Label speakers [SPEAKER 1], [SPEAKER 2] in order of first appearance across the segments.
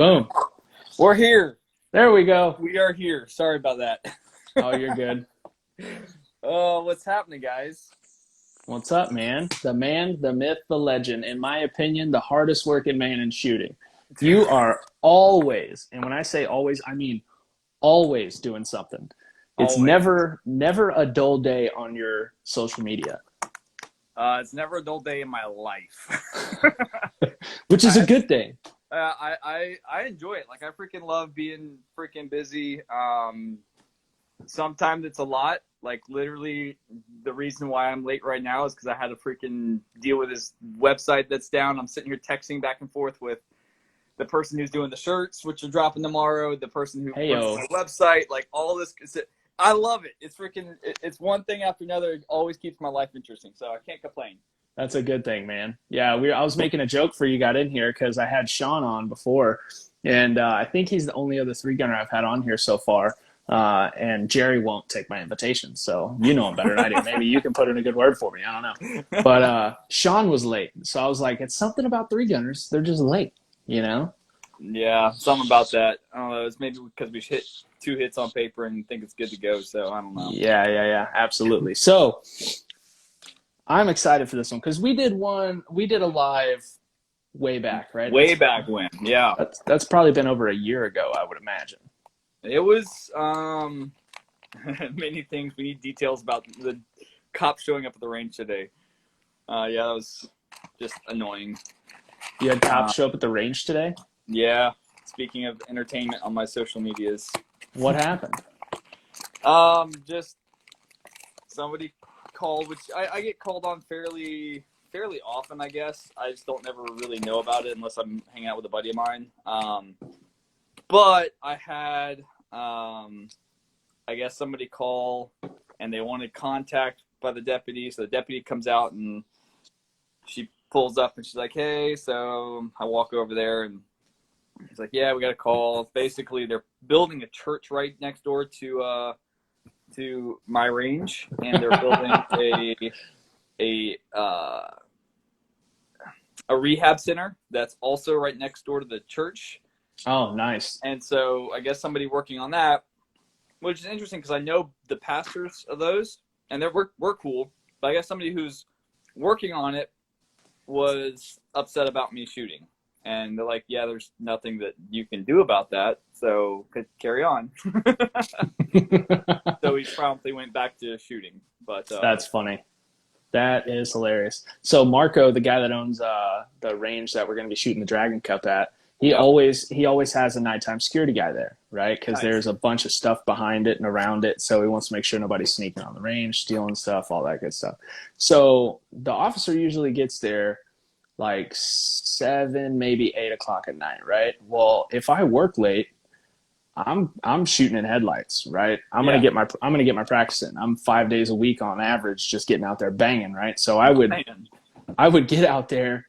[SPEAKER 1] Boom.
[SPEAKER 2] We're here.
[SPEAKER 1] There we go.
[SPEAKER 2] We are here. Sorry about that.
[SPEAKER 1] Oh, you're good.
[SPEAKER 2] Oh, what's happening, guys?
[SPEAKER 1] What's up, man? The man, the myth, the legend. In my opinion, the hardest working man in shooting. You are always, and when I say always, I mean always doing something. It's
[SPEAKER 2] Always.
[SPEAKER 1] never a dull day on your social media.
[SPEAKER 2] It's never a dull day in my life.
[SPEAKER 1] Which is a good thing.
[SPEAKER 2] I enjoy it. Like, I freaking love being freaking busy. Sometimes it's a lot. Like, literally, the reason why I'm late right now is because I had to freaking deal with this website that's down. I'm sitting here texting back and forth with the person who's doing the shirts, which are dropping tomorrow, the person who runs the website, like all this. I love it. It's freaking, it's one thing after another. It always keeps my life interesting, so I can't complain.
[SPEAKER 1] That's a good thing, man. Yeah, I was making a joke for you got in here because I had Sean on before, and I think he's the only other three gunner I've had on here so far. And Jerry won't take my invitation, so you know him better than I do. Maybe you can put in a good word for me. I don't know. But Sean was late, so I was like, it's something about three gunners. They're just late, you know?
[SPEAKER 2] Yeah, something about that. I don't know. It's maybe because we hit 2 hits on paper and think it's good to go, so I don't know.
[SPEAKER 1] Yeah, absolutely. So I'm excited for this one because we did a live way back, right?
[SPEAKER 2] Way back when, yeah.
[SPEAKER 1] That's probably been over a year ago, I would imagine.
[SPEAKER 2] It was many things. We need details about the cops showing up at the range today. Yeah, that was just annoying.
[SPEAKER 1] You had cops show up at the range today?
[SPEAKER 2] Yeah. Speaking of entertainment on my social medias.
[SPEAKER 1] What happened?
[SPEAKER 2] Just somebody called, which I get called on fairly often, I guess. I just don't never really know about it unless I'm hanging out with a buddy of mine. But I had, I guess, somebody call, and they wanted contact by the deputy. So the deputy comes out, and she pulls up, and she's like, hey. So I walk over there, and he's like, yeah, we got a call. Basically, they're building a church right next door to my range, and they're building a rehab center that's also right next door to the church.
[SPEAKER 1] Oh, nice.
[SPEAKER 2] And so I guess somebody working on that, which is interesting because I know the pastors of those, and we're cool. But I guess somebody who's working on it was upset about me shooting. And they're like, yeah, there's nothing that you can do about that, so could carry on. So he promptly went back to shooting. But
[SPEAKER 1] that's funny. That is hilarious. So Marco, the guy that owns the range that we're going to be shooting the Dragon Cup at, he always has a nighttime security guy there, right? Because there's a bunch of stuff behind it and around it, so he wants to make sure nobody's sneaking on the range, stealing stuff, all that good stuff. So the officer usually gets there like 7, maybe 8 o'clock at night, right? Well, if I work late, I'm shooting in headlights, right? I'm gonna get my practice in. I'm 5 days a week on average, just getting out there banging, right? So I would get out there,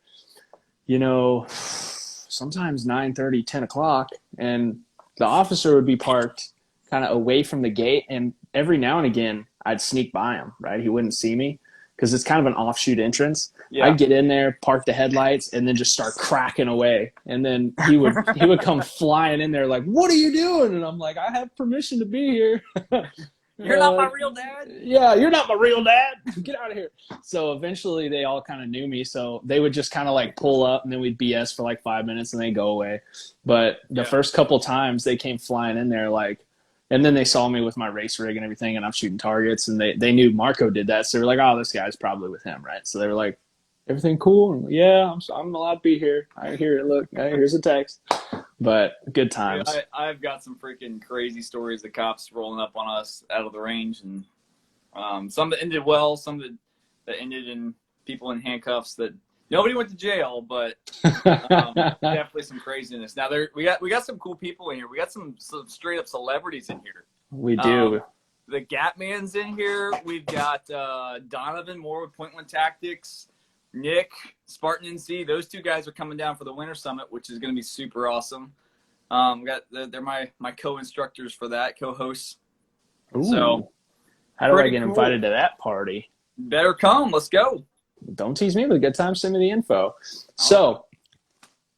[SPEAKER 1] you know, sometimes 9:30, 10 o'clock, and the officer would be parked kind of away from the gate, and every now and again I'd sneak by him, right? He wouldn't see me because it's kind of an offshoot entrance. Yeah. I'd get in there, park the headlights, and then just start cracking away. And then he would come flying in there like, what are you doing? And I'm like, I have permission to be here.
[SPEAKER 2] You're not my real dad?
[SPEAKER 1] Yeah, you're not my real dad. Get out of here. So eventually they all kind of knew me. So they would just kind of like pull up, and then we'd BS for like 5 minutes and then go away. But the first couple times they came flying in there like, and then they saw me with my race rig and everything, and I'm shooting targets, and they knew Marco did that. So they were like, oh, this guy's probably with him, right? So they were like, everything cool? And, yeah, I'm allowed to be here. I hear it. Look, here's a text. But good times.
[SPEAKER 2] I've got some freaking crazy stories of cops rolling up on us out of the range, and some that ended well, some that ended in people in handcuffs that nobody went to jail, but definitely some craziness. Now we got some cool people in here. We got some straight up celebrities in here.
[SPEAKER 1] We do.
[SPEAKER 2] The Gap Man's in here. We've got Donovan Moore with Point One Tactics. Nick, Spartan NC, those 2 guys are coming down for the Winter Summit, which is going to be super awesome. They're my co-instructors for that, co-hosts.
[SPEAKER 1] Ooh.
[SPEAKER 2] So,
[SPEAKER 1] how do I get invited to that party?
[SPEAKER 2] Better come. Let's go.
[SPEAKER 1] Don't tease me with a good time. Send me the info. So,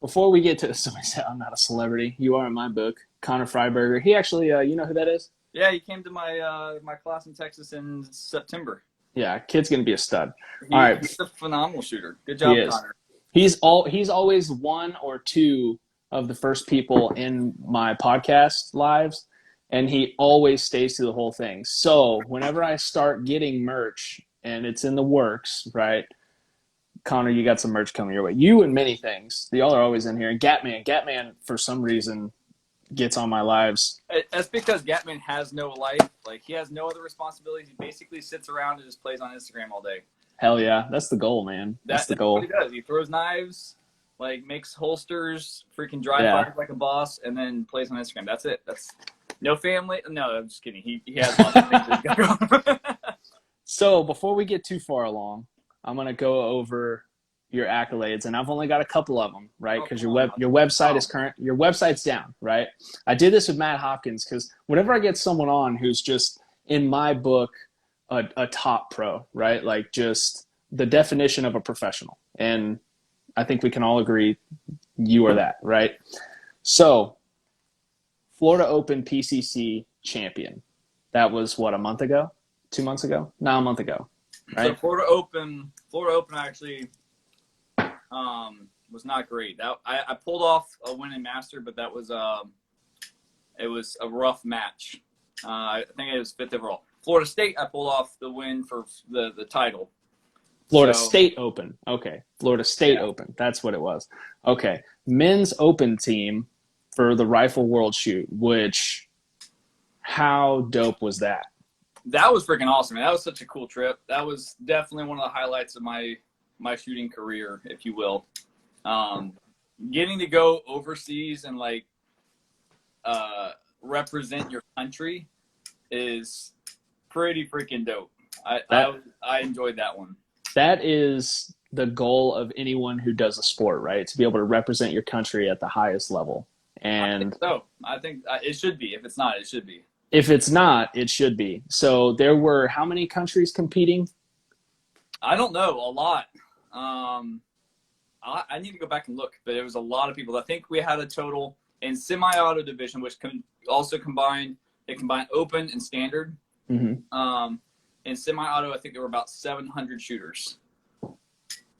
[SPEAKER 1] before we get to somebody said I'm not a celebrity. You are in my book. Connor Freiberger. He actually, you know who that is?
[SPEAKER 2] Yeah, he came to my class in Texas in September.
[SPEAKER 1] Yeah, kid's gonna be a stud. All right,
[SPEAKER 2] He's a phenomenal shooter. Good
[SPEAKER 1] he
[SPEAKER 2] job,
[SPEAKER 1] is.
[SPEAKER 2] Connor.
[SPEAKER 1] He's always one or two of the first people in my podcast lives, and he always stays through the whole thing. So whenever I start getting merch and it's in the works, right? Connor, you got some merch coming your way. You and many things. Y'all are always in here. And Gatman, for some reason, gets on my lives.
[SPEAKER 2] That's because Gatman has no life. Like, he has no other responsibilities. He basically sits around and just plays on Instagram all day.
[SPEAKER 1] Hell yeah. That's the goal, man. That's the goal.
[SPEAKER 2] What he does. He throws knives, like, makes holsters, freaking dry fires like a boss, and then plays on Instagram. That's it. That's no family. No, I'm just kidding. He has lots of things to go.
[SPEAKER 1] So before we get too far along, I'm going to go over your accolades, and I've only got a couple of them, right? Because your website is current. Your website's down, right? I did this with Matt Hopkins because whenever I get someone on who's just, in my book, a top pro, right? Like just the definition of a professional. And I think we can all agree you are that, right? So Florida Open PCC champion. That was what, a month ago? 2 months ago? No, a month ago. Right?
[SPEAKER 2] So Florida Open actually was not great. I pulled off a win in Master, but that was it was a rough match. I think it was 5th overall. Florida State, I pulled off the win for the title.
[SPEAKER 1] Florida State Open. Okay. Florida State Open. That's what it was. Okay. Men's Open team for the Rifle World Shoot, which, how dope was that?
[SPEAKER 2] That was freaking awesome, man. That was such a cool trip. That was definitely one of the highlights of my shooting career, if you will. Getting to go overseas and, like, represent your country is pretty freaking dope. I enjoyed that one.
[SPEAKER 1] That is the goal of anyone who does a sport, right? To be able to represent your country at the highest level. And
[SPEAKER 2] I think it should be. If it's not, it should be.
[SPEAKER 1] If it's not, it should be. So there were how many countries competing?
[SPEAKER 2] I don't know. A lot. I need to go back and look, but it was a lot of people. I think we had a total in semi-auto division, which also combined open and standard.
[SPEAKER 1] Mm-hmm.
[SPEAKER 2] In semi-auto, I think there were about 700 shooters.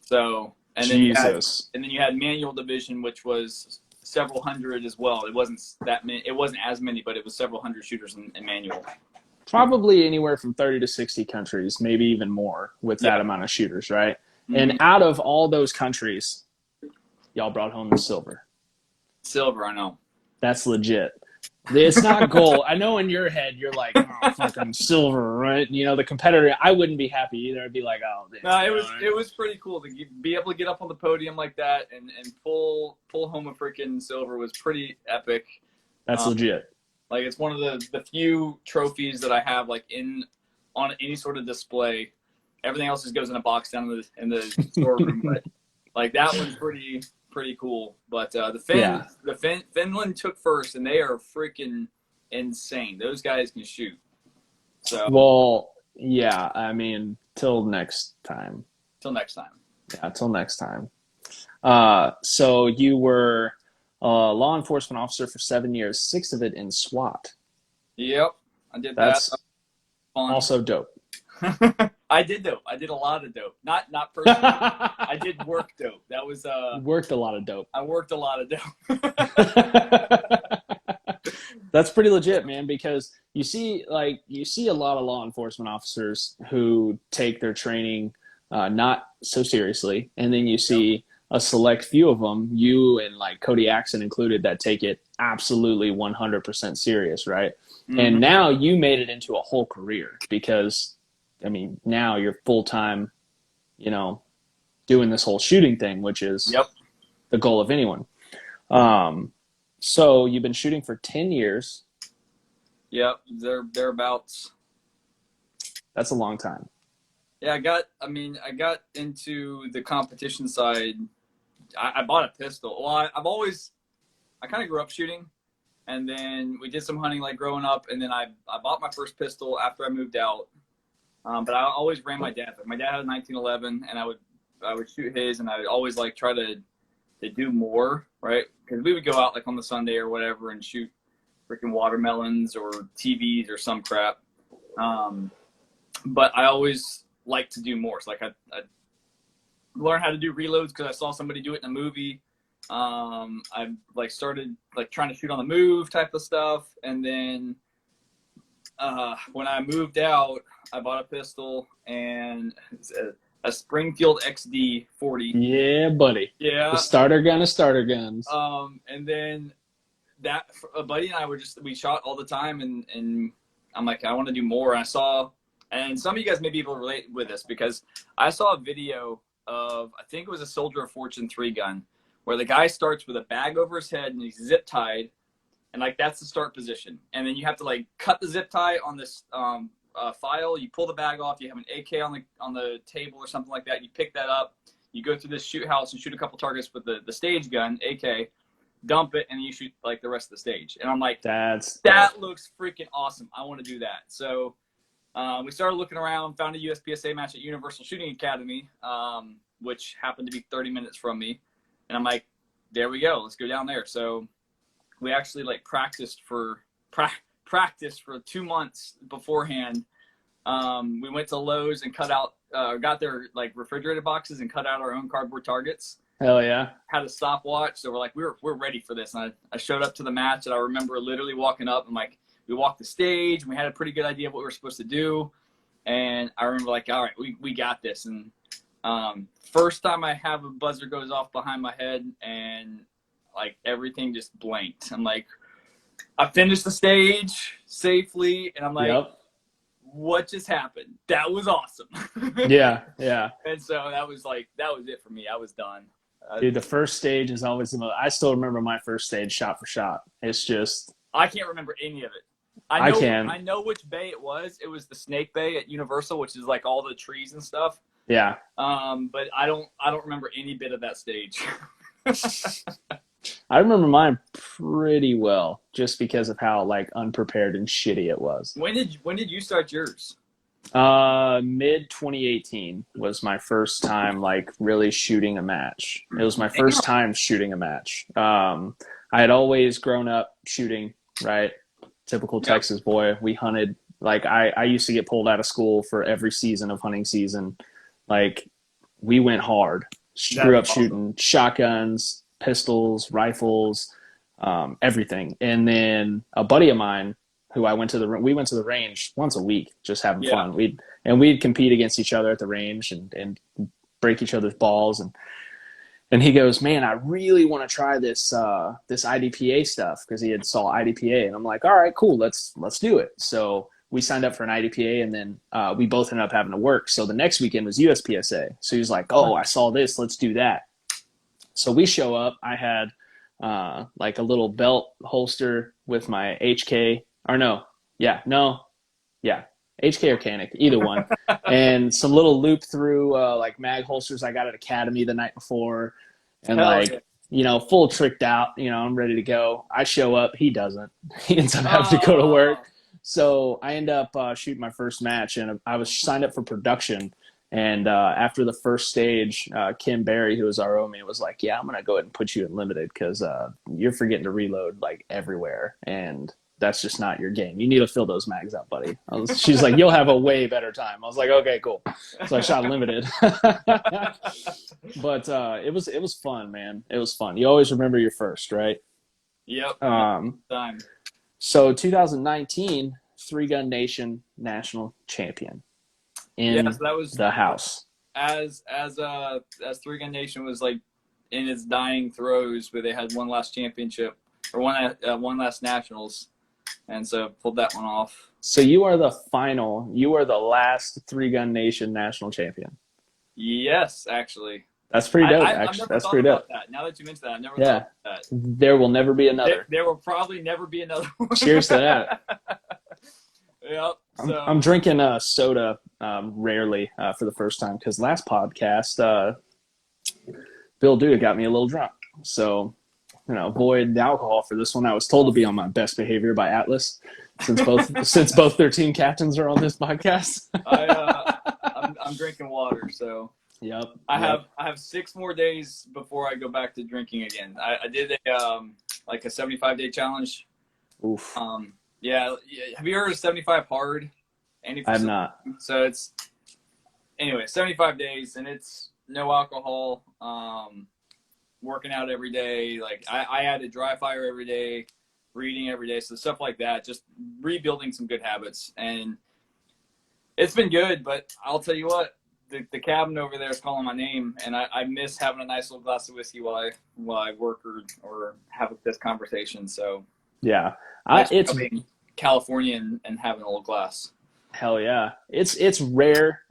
[SPEAKER 2] So, and then you had manual division, which was several hundred as well. It wasn't that many. It wasn't as many, but it was several hundred shooters in manual.
[SPEAKER 1] Probably anywhere from 30 to 60 countries, maybe even more with that amount of shooters, right? Mm-hmm. And out of all those countries, y'all brought home the silver.
[SPEAKER 2] Silver, I know.
[SPEAKER 1] That's legit. It's not gold. I know in your head you're like, oh, fucking silver, right? You know, the competitor, I wouldn't be happy either. I'd be like, oh, damn.
[SPEAKER 2] No, it was pretty cool to be able to get up on the podium like that and pull home a freaking silver was pretty epic.
[SPEAKER 1] That's legit.
[SPEAKER 2] Like, it's one of the few trophies that I have, like, on any sort of display. Everything else just goes in a box down in the storeroom, but like that one's pretty cool. But Finland took first, and they are freaking insane. Those guys can shoot. So
[SPEAKER 1] yeah. I mean, till next time. Yeah, till next time. So you were a law enforcement officer for 7 years, 6 of it in SWAT.
[SPEAKER 2] Yep, I did that.
[SPEAKER 1] That's also dope.
[SPEAKER 2] I did dope. I did a lot of dope. Not personally. I did work dope. That was
[SPEAKER 1] worked a lot of dope.
[SPEAKER 2] I worked a lot of dope.
[SPEAKER 1] That's pretty legit, man, because you see a lot of law enforcement officers who take their training not so seriously, and then you see a select few of them, you and like Cody Axon included, that take it absolutely 100% serious, right? Mm-hmm. And now you made it into a whole career because, I mean, now you're full-time, you know, doing this whole shooting thing, which is the goal of anyone. So you've been shooting for 10 years.
[SPEAKER 2] Yep, thereabouts.
[SPEAKER 1] That's a long time.
[SPEAKER 2] Yeah, I got into the competition side. I bought a pistol. Well, I kind of grew up shooting, and then we did some hunting like growing up, and then I bought my first pistol after I moved out. But I always ran my dad. My dad had a 1911, and I would shoot his, and I would always like try to to do more, right? Because we would go out like on the Sunday or whatever and shoot freaking watermelons or TVs or some crap. But I always like to do more. So like I learned how to do reloads because I saw somebody do it in a movie. I like started like trying to shoot on the move type of stuff, and then when I moved out, I bought a pistol and a Springfield XD 40.
[SPEAKER 1] Yeah, buddy.
[SPEAKER 2] Yeah.
[SPEAKER 1] The starter gun of starter guns.
[SPEAKER 2] And then that a buddy and I we shot all the time, and I'm like, I want to do more. And I saw, and some of you guys may be able to relate with this because I saw a video of, I think it was a Soldier of Fortune 3 gun, where the guy starts with a bag over his head and he's zip tied, and like that's the start position. And then you have to like cut the zip tie on this file. You pull the bag off. You have an AK on the table or something like that. You pick that up. You go through this shoot house and shoot a couple targets with the stage gun AK. Dump it, and then you shoot like the rest of the stage. And I'm like, that looks freaking awesome. I want to do that. So we started looking around, found a USPSA match at Universal Shooting Academy, which happened to be 30 minutes from me. And I'm like, there we go. Let's go down there. So we actually like practiced for 2 months beforehand. We went to Lowe's and got their like refrigerated boxes and cut out our own cardboard targets.
[SPEAKER 1] Hell yeah.
[SPEAKER 2] Had a stopwatch, so we're like, we're ready for this. And I showed up to the match, and I remember literally walking up, and like we walked the stage, and we had a pretty good idea of what we were supposed to do. And I remember like, all right, we got this. And first time I have a buzzer goes off behind my head, and like everything just blanked. I'm like, I finished the stage safely, and I'm like, yep. What just happened? That was awesome.
[SPEAKER 1] Yeah.
[SPEAKER 2] And so that was it for me. I was done.
[SPEAKER 1] Dude, the first stage is always the most. I still remember my first stage shot for shot. It's just.
[SPEAKER 2] I can't remember any of it.
[SPEAKER 1] I can.
[SPEAKER 2] I know which bay it was. It was the Snake Bay at Universal, which is like all the trees and stuff.
[SPEAKER 1] Yeah.
[SPEAKER 2] But I don't remember any bit of that stage.
[SPEAKER 1] I remember mine pretty well, just because of how like unprepared and shitty it was.
[SPEAKER 2] When did you start yours?
[SPEAKER 1] Mid 2018 was my first time like really shooting a match. It was my first time shooting a match. I had always grown up shooting, right? Typical Texas boy. We hunted. Like I used to get pulled out of school for every season of hunting season. Like we went hard. Grew up shooting shotguns, pistols, rifles, everything. And then a buddy of mine who we went to the range once a week, just having fun. We'd compete against each other at the range and break each other's balls. And he goes, man, I really want to try this IDPA stuff, because he had saw IDPA. And I'm like, all right, cool. Let's do it. So we signed up for an IDPA, and then we both ended up having to work. So the next weekend was USPSA. So he was like, oh, I saw this. Let's do that. So we show up. I had like a little belt holster with my HK, or HK or Canic, either one, and some little loop through like mag holsters I got at Academy the night before, and full tricked out. I'm ready to go. I show up. He doesn't. He ends up having to go to work. So I end up shooting my first match, and I was signed up for production. And after the first stage, Kim Barry, who was our OME, was like, yeah, I'm going to go ahead and put you in limited, because you're forgetting to reload like everywhere. And that's just not your game. You need to fill those mags up, buddy. She's like, you'll have a way better time. I was like, okay, cool. So I shot limited. But it was fun, man. It was fun. You always remember your first, right?
[SPEAKER 2] Yep. Time.
[SPEAKER 1] So 2019, Three Gun Nation national champion. So that was the house.
[SPEAKER 2] As Three Gun Nation was like in its dying throes, where they had one last championship or one last nationals, and so pulled that one off.
[SPEAKER 1] So you are the last Three Gun Nation national champion.
[SPEAKER 2] Yes, actually.
[SPEAKER 1] That's pretty dope. That's pretty dope.
[SPEAKER 2] That. Now that you mentioned that, I never thought about that.
[SPEAKER 1] There will never be another.
[SPEAKER 2] There will probably never be another one.
[SPEAKER 1] Cheers to that.
[SPEAKER 2] Yep. So.
[SPEAKER 1] I'm drinking soda rarely for the first time, because last podcast, Bill Duda got me a little drunk. So, avoid the alcohol for this one. I was told to be on my best behavior by Atlas, since both their team captains are on this podcast.
[SPEAKER 2] I'm drinking water, so.
[SPEAKER 1] Yep.
[SPEAKER 2] I have 6 more days before I go back to drinking again. I did a like a 75-day challenge.
[SPEAKER 1] Oof.
[SPEAKER 2] Yeah, yeah. Have you heard of 75 hard?
[SPEAKER 1] I have not.
[SPEAKER 2] So it's anyway 75 days, and it's no alcohol. Working out every day. Like I had a dry fire every day, reading every day, so stuff like that. Just rebuilding some good habits, and it's been good. But I'll tell you what. The cabin over there is calling my name, and I miss having a nice little glass of whiskey while I work or have this conversation. So
[SPEAKER 1] Yeah,
[SPEAKER 2] it's
[SPEAKER 1] it's
[SPEAKER 2] being California and having a little glass.
[SPEAKER 1] hell yeah. It's rare.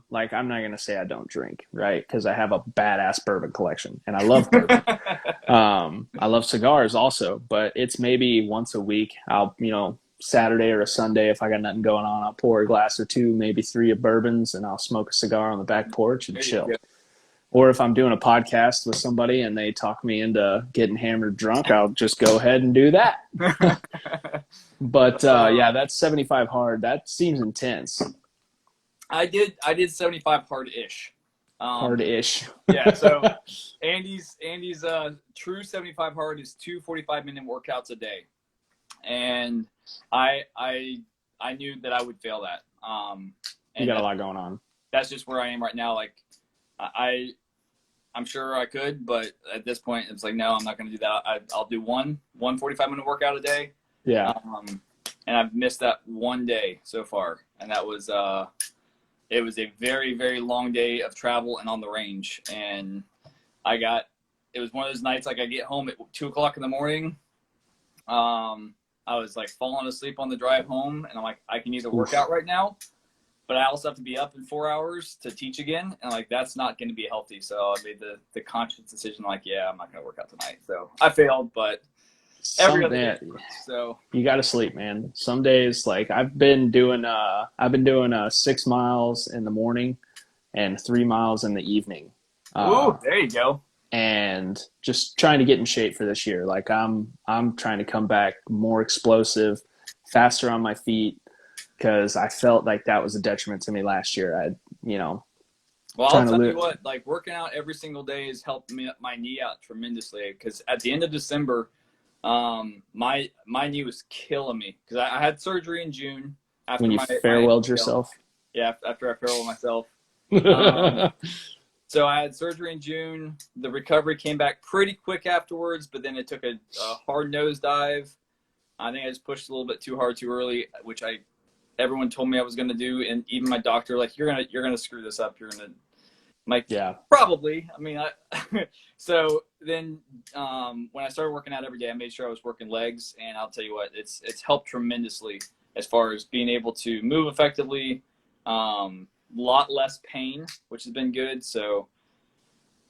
[SPEAKER 1] Like I'm not gonna say I don't drink, right? Because I have a badass bourbon collection, and I love bourbon. I love cigars also, but it's maybe once a week. I'll Saturday or a Sunday, if I got nothing going on, I'll pour a glass or two, maybe 3 of bourbons, and I'll smoke a cigar on the back porch and chill. Or if I'm doing a podcast with somebody and they talk me into getting hammered drunk, I'll just go ahead and do that. But yeah, that's 75 hard. That seems intense.
[SPEAKER 2] I did 75 hard-ish.
[SPEAKER 1] Hard-ish.
[SPEAKER 2] Yeah, so Andy's true 75 hard is 2 45-minute workouts a day. And I knew that I would fail that.
[SPEAKER 1] You got a lot going on.
[SPEAKER 2] That's just where I am right now. Like I'm sure I could, but at this point it's like, no, I'm not going to do that. I'll do one 45-minute workout a day.
[SPEAKER 1] Yeah.
[SPEAKER 2] And I've missed that one day so far. And that was, it was a very, very long day of travel and on the range. And it was one of those nights, like I get home at 2:00 in the morning. I was like falling asleep on the drive home, and I'm like, I can either work out right now, but I also have to be up in 4 hours to teach again, and like that's not going to be healthy. So I made the conscious decision, like, yeah, I'm not going to work out tonight. So I failed, but every other day. So
[SPEAKER 1] you got to sleep, man. Some days, like I've been doing 6 miles in the morning and 3 miles in the evening.
[SPEAKER 2] Ooh, there you go.
[SPEAKER 1] And just trying to get in shape for this year. Like I'm trying to come back more explosive, faster on my feet, because I felt like that was a detriment to me last year.
[SPEAKER 2] Well, I'll tell you what, like working out every single day has helped my knee out tremendously. Because at the end of December, my knee was killing me because I had surgery in June.
[SPEAKER 1] After when you farewelled yourself.
[SPEAKER 2] Yeah, after I farewelled myself. So I had surgery in June. The recovery came back pretty quick afterwards, but then it took a hard nosedive. I think I just pushed a little bit too hard too early, which everyone told me I was going to do, and even my doctor, like, you're gonna screw this up. You're gonna, like, yeah, probably. I mean, so then when I started working out every day, I made sure I was working legs, and I'll tell you what, it's helped tremendously as far as being able to move effectively. Lot less pain, which has been good, so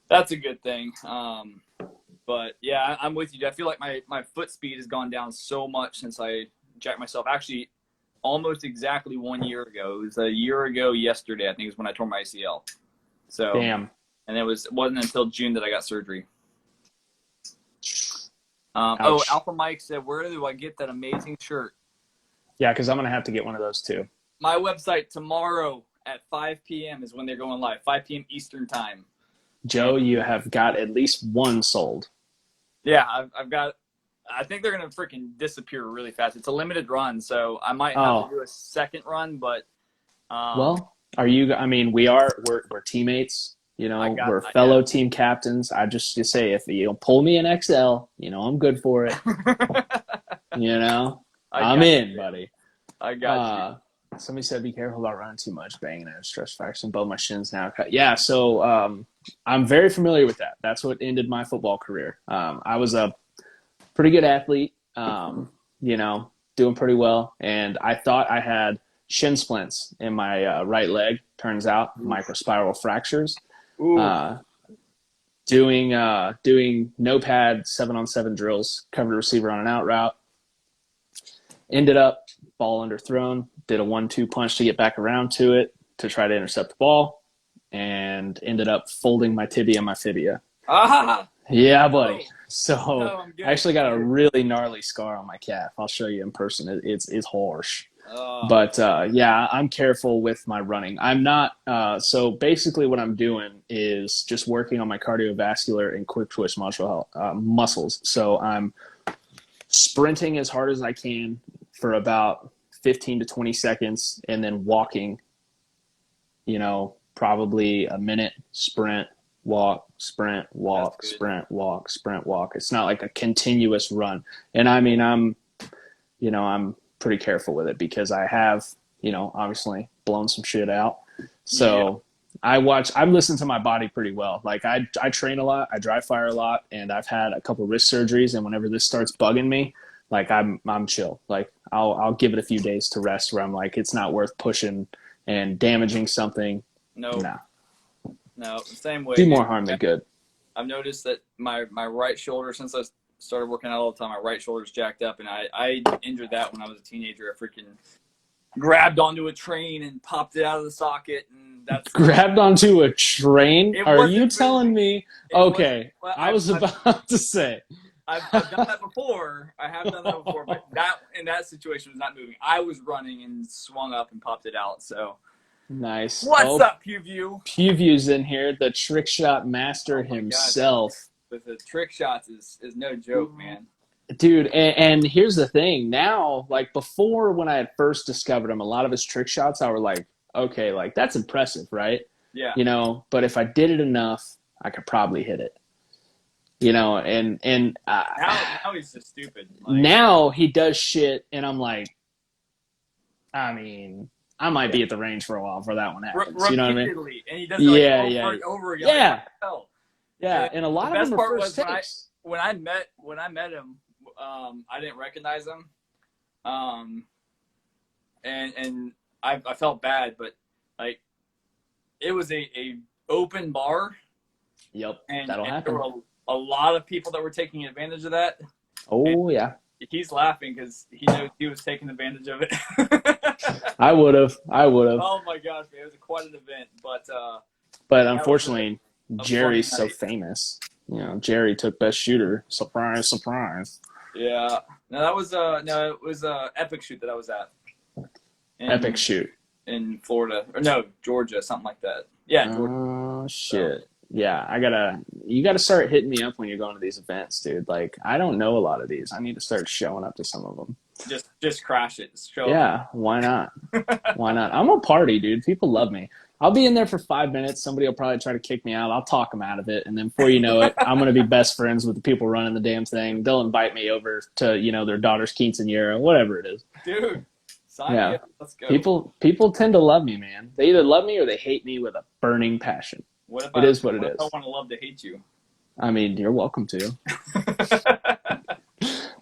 [SPEAKER 2] that's a good thing. But yeah, I'm with you. I feel like my foot speed has gone down so much since I jacked myself. Actually, almost exactly 1 year ago. It was a year ago yesterday, I think, is when I tore my ACL. So
[SPEAKER 1] damn.
[SPEAKER 2] And it wasn't until June that I got surgery. Alpha Mike said, "Where do I get that amazing shirt?"
[SPEAKER 1] Yeah, because I'm gonna have to get one of those too.
[SPEAKER 2] My website tomorrow at 5 p.m. is when they're going live, 5 p.m. Eastern time.
[SPEAKER 1] Joe, you have got at least one sold.
[SPEAKER 2] Yeah, I've got – I think they're going to freaking disappear really fast. It's a limited run, so I might have to do a second run, but
[SPEAKER 1] well, are you – I mean, we're teammates. We're fellow team captains. I just say if you pull me in XL, I'm good for it. I'm in, buddy.
[SPEAKER 2] I got you.
[SPEAKER 1] Somebody said, be careful about running too much. Banging at a stress fracture in both my shins now. Yeah, so I'm very familiar with that. That's what ended my football career. I was a pretty good athlete, doing pretty well. And I thought I had shin splints in my right leg. Turns out microspiral fractures. Doing no pad 7-on-7 drills, covered receiver on an out route. Ended up ball underthrown. Did a 1-2 punch to get back around to it to try to intercept the ball, and ended up folding my tibia and my fibia. Yeah, buddy. So I actually got a really gnarly scar on my calf. I'll show you in person. It's harsh. But yeah, I'm careful with my running. I'm not. So basically, what I'm doing is just working on my cardiovascular and quick twitch muscles. So I'm sprinting as hard as I can for about 15 to 20 seconds, and then walking. Probably a minute, sprint, walk, sprint, walk, sprint, walk, sprint, walk. It's not like a continuous run. And I mean, I'm pretty careful with it because I have, obviously blown some shit out. So I listen to my body pretty well. Like I train a lot, I dry fire a lot, and I've had a couple wrist surgeries. And whenever this starts bugging me, like I'm chill. Like I'll give it a few days to rest where I'm like, it's not worth pushing and damaging something.
[SPEAKER 2] No, same way.
[SPEAKER 1] Do more harm than good.
[SPEAKER 2] I've noticed that my right shoulder, since I started working out all the time, my right shoulder's jacked up, and I injured that when I was a teenager. I freaking grabbed onto a train and popped it out of the socket, and that's
[SPEAKER 1] grabbed onto a train. Are you telling me? Okay,
[SPEAKER 2] well,
[SPEAKER 1] I was about to say.
[SPEAKER 2] I've done that before. I have done that before, but that in that situation was not moving. I was running and swung up and popped it out. So
[SPEAKER 1] nice.
[SPEAKER 2] What's up, Pewview?
[SPEAKER 1] Pewview's in here, the trick shot master himself.
[SPEAKER 2] God, with the trick shots is no joke, man.
[SPEAKER 1] Dude, and here's the thing. Now, like before, when I had first discovered him, a lot of his trick shots, I were like, okay, like that's impressive, right?
[SPEAKER 2] Yeah.
[SPEAKER 1] But if I did it enough, I could probably hit it. And
[SPEAKER 2] now he's just stupid. Like,
[SPEAKER 1] now he does shit, and I'm like, I mean, I might be at the range for a while before that one happens. You know what I mean?
[SPEAKER 2] And he does it over and over again.
[SPEAKER 1] Yeah. And a lot of them are first takes.
[SPEAKER 2] When I met him, I didn't recognize him, and I felt bad, but like it was a open bar.
[SPEAKER 1] Yep,
[SPEAKER 2] and
[SPEAKER 1] that'll happen.
[SPEAKER 2] There were a lot of people that were taking advantage of that.
[SPEAKER 1] Oh, yeah.
[SPEAKER 2] He's laughing because he knows he was taking advantage of it.
[SPEAKER 1] I would have.
[SPEAKER 2] Oh my gosh, man, it was quite an event.
[SPEAKER 1] But unfortunately, Jerry's so famous. Jerry took best shooter. Surprise, surprise.
[SPEAKER 2] Yeah. No, it was a epic shoot that I was at.
[SPEAKER 1] Epic shoot
[SPEAKER 2] in Florida, or no, Georgia, something like that. Yeah. Georgia.
[SPEAKER 1] Oh shit. So. Yeah, you gotta start hitting me up when you're going to these events, dude. Like, I don't know a lot of these. I need to start showing up to some of them.
[SPEAKER 2] Just crash it.
[SPEAKER 1] Why not? Why not? I'm a party, dude. People love me. I'll be in there for 5 minutes. Somebody will probably try to kick me out. I'll talk them out of it. And then before you know it, I'm going to be best friends with the people running the damn thing. They'll invite me over to, their daughter's quinceañera, whatever it is.
[SPEAKER 2] Dude, sign me up. Let's go.
[SPEAKER 1] People tend to love me, man. They either love me or they hate me with a burning passion. It is what it is.
[SPEAKER 2] I want to love to hate you.
[SPEAKER 1] I mean, you're welcome to.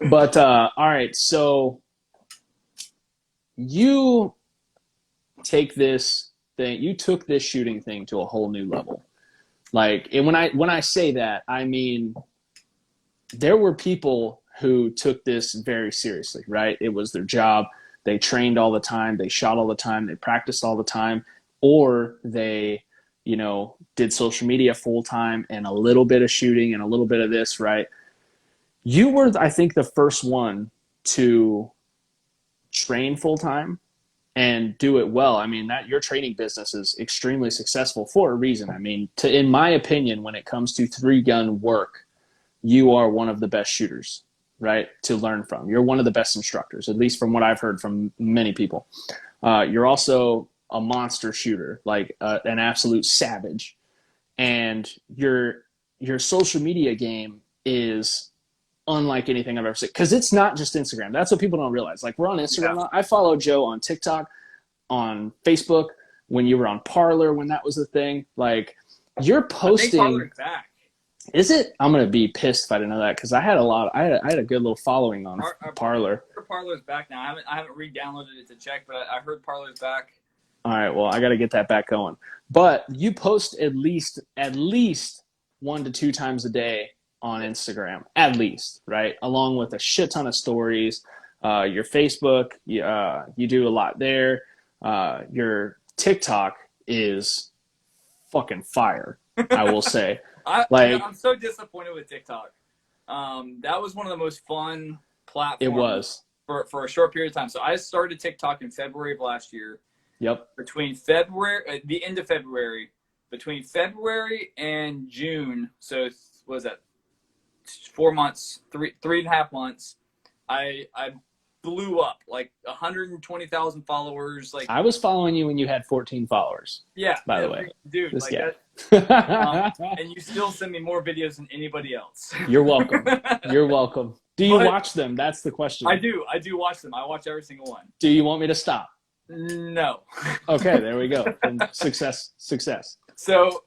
[SPEAKER 1] But, all right. So you take this thing, you took this shooting thing to a whole new level. Like, and when I say that, I mean, there were people who took this very seriously, right? It was their job. They trained all the time. They shot all the time. They practiced all the time, or they, did social media full time and a little bit of shooting and a little bit of this, right? You were, I think, the first one to train full time and do it well. I mean, that your training business is extremely successful for a reason. I mean, in my opinion, when it comes to 3-gun work, you are one of the best shooters, right? To learn from. You're one of the best instructors, at least from what I've heard from many people. You're also a monster shooter, like an absolute savage. And your social media game is unlike anything I've ever seen. Because it's not just Instagram. That's what people don't realize. Like, we're on Instagram. Yeah. I follow Joe on TikTok, on Facebook, when you were on Parler, when that was the thing. Like, you're posting. I think Parler's back. Is it? I'm going to be pissed if I didn't know that, because I had a good little following on Parler.
[SPEAKER 2] Parler's back now. I haven't re-downloaded it to check, but I heard Parler's back.
[SPEAKER 1] All right, well, I got to get that back going. But you post at least 1 to 2 times a day on Instagram, at least, right? Along with a shit ton of stories. Your Facebook, you do a lot there. Your TikTok is fucking fire, I will say.
[SPEAKER 2] I'm so disappointed with TikTok. That was one of the most fun platforms.
[SPEAKER 1] It was.
[SPEAKER 2] for a short period of time. So I started TikTok in February of last year.
[SPEAKER 1] Yep.
[SPEAKER 2] Between the end of February, between February and June. So what was that? 4 months, 3.5 months. I blew up like 120,000 followers. Like
[SPEAKER 1] I was following you when you had 14 followers.
[SPEAKER 2] yeah,
[SPEAKER 1] by the way,
[SPEAKER 2] dude,
[SPEAKER 1] this
[SPEAKER 2] like
[SPEAKER 1] guy.
[SPEAKER 2] that. And you still send me more videos than anybody else.
[SPEAKER 1] You're welcome. You're welcome. Do you
[SPEAKER 2] But
[SPEAKER 1] watch them? That's the question.
[SPEAKER 2] I do watch them. I watch every single one.
[SPEAKER 1] Do you want me to stop?
[SPEAKER 2] No.
[SPEAKER 1] Okay, there we go. And success.
[SPEAKER 2] So,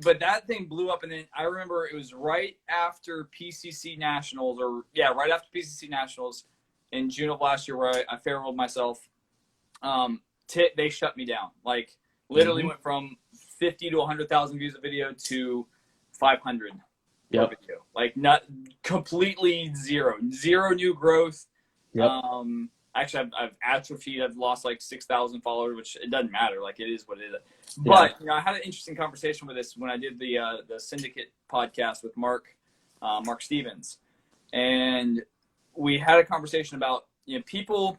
[SPEAKER 2] but that thing blew up, and then I remember it was right after PCC Nationals, right after PCC Nationals in June of last year, where I farewelled myself. They shut me down. Like literally went from 50 to 100,000 views a video to 500
[SPEAKER 1] yep.
[SPEAKER 2] video. Like not completely zero new growth.
[SPEAKER 1] Yep.
[SPEAKER 2] Actually, I've atrophied. I've lost like 6,000 followers, which it doesn't matter. Like it is what it is. But you know, I had an interesting conversation with this when I did the Syndicate podcast with Mark Stevens, and we had a conversation about, you know, people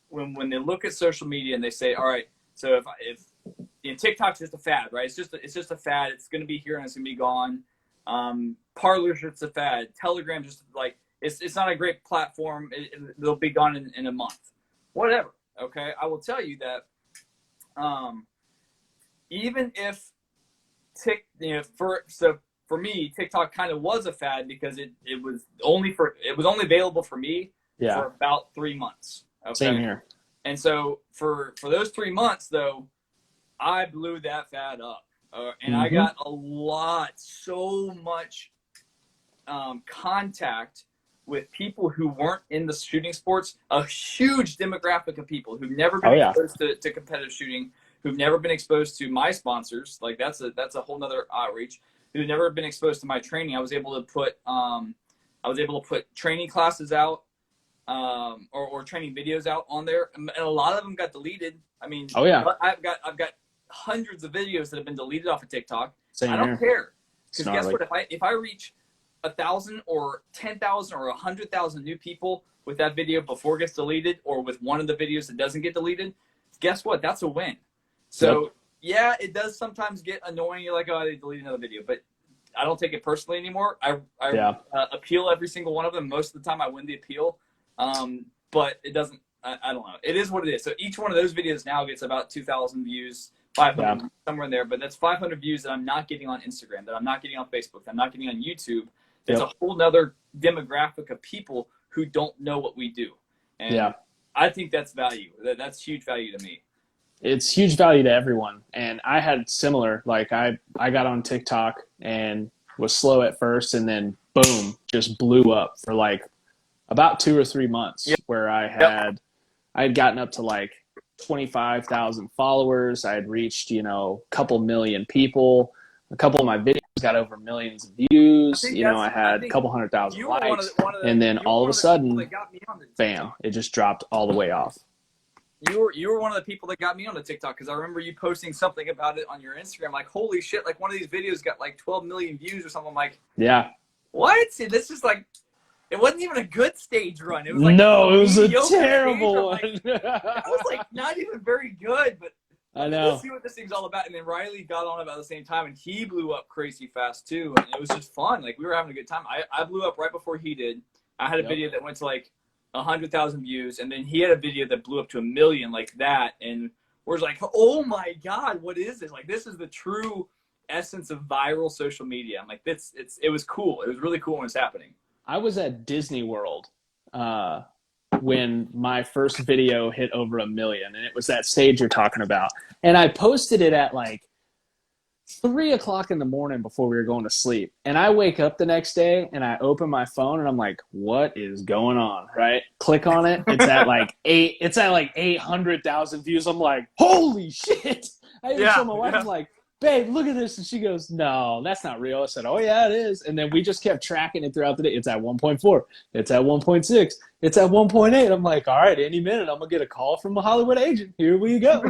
[SPEAKER 2] when they look at social media and they say, all right, so if you know, TikTok's just a fad, right? It's just a fad. It's going to be here and it's going to be gone. Parler's just a fad. Telegram's just like, it's not a great platform. They'll be gone in a month. Whatever. Okay. I will tell you that even if for me, TikTok kind of was a fad because it was only available for me for about 3 months. Okay?
[SPEAKER 1] Same here.
[SPEAKER 2] And so for those 3 months though, I blew that fad up. And I got so much contact with people who weren't in the shooting sports, a huge demographic of people who've never been exposed to competitive shooting, who've never been exposed to my sponsors. Like that's a whole nother outreach. Who've never been exposed to my training. I was able to put training classes out, or training videos out on there, and a lot of them got deleted. I mean, I've got hundreds of videos that have been deleted off of TikTok. I don't care, because guess what? If I reach 1,000 or 10,000 or 100,000 new people with that video before it gets deleted, or with one of the videos that doesn't get deleted, guess what? That's a win. So yeah, it does sometimes get annoying. You're like, oh, they deleted another video, but I don't take it personally anymore. I appeal every single one of them. Most of the time I win the appeal. But it doesn't, I don't know. It is what it is. So each one of those videos now gets about 2,000 views, 500, somewhere in there. But that's 500 views that I'm not getting on Instagram, that I'm not getting on Facebook, that I'm not getting on YouTube. There's a whole nother demographic of people who don't know what we do. And I think that's value. That's huge value to me.
[SPEAKER 1] It's huge value to everyone. And I had similar, like I got on TikTok and was slow at first, and then boom, just blew up for like about 2 or 3 months, where I had gotten up to like 25,000 followers. I had reached, a couple million people. A couple of my videos got over millions of views. I had a couple 100,000 likes. And then all of a sudden, bam, it just dropped all the way off.
[SPEAKER 2] You were one of the people that got me on the TikTok, because I remember you posting something about it on your Instagram. Like, holy shit, like one of these videos got like 12 million views or something. I'm like, what? See, this is like, it wasn't even a good stage run. It was like,
[SPEAKER 1] no, it was a terrible one.
[SPEAKER 2] I was like, not even very good, but
[SPEAKER 1] I know.
[SPEAKER 2] Let's see what this thing's all about. And then Riley got on about the same time, and he blew up crazy fast too. And it was just fun. Like, we were having a good time. I blew up right before he did. I had a video that went to like 100,000 views, and then he had a video that blew up to 1 million, like that. And we're like, oh my God, what is this? Like, this is the true essence of viral social media. I'm like, it was cool. It was really cool when it's happening.
[SPEAKER 1] I was at Disney World when my first video hit over 1 million, and it was that stage you're talking about. And I posted it at like 3 o'clock in the morning before we were going to sleep. And I wake up the next day and I open my phone and I'm like, what is going on? Right? Click on it. It's at like 800,000 views. I'm like, holy shit. I even told my wife, I'm like, babe, look at this. And she goes, no, that's not real. I said, oh yeah, it is. And then we just kept tracking it throughout the day. It's at 1.4. It's at 1.6. It's at 1.8. I'm like, all right, any minute I'm going to get a call from a Hollywood agent. Here we go.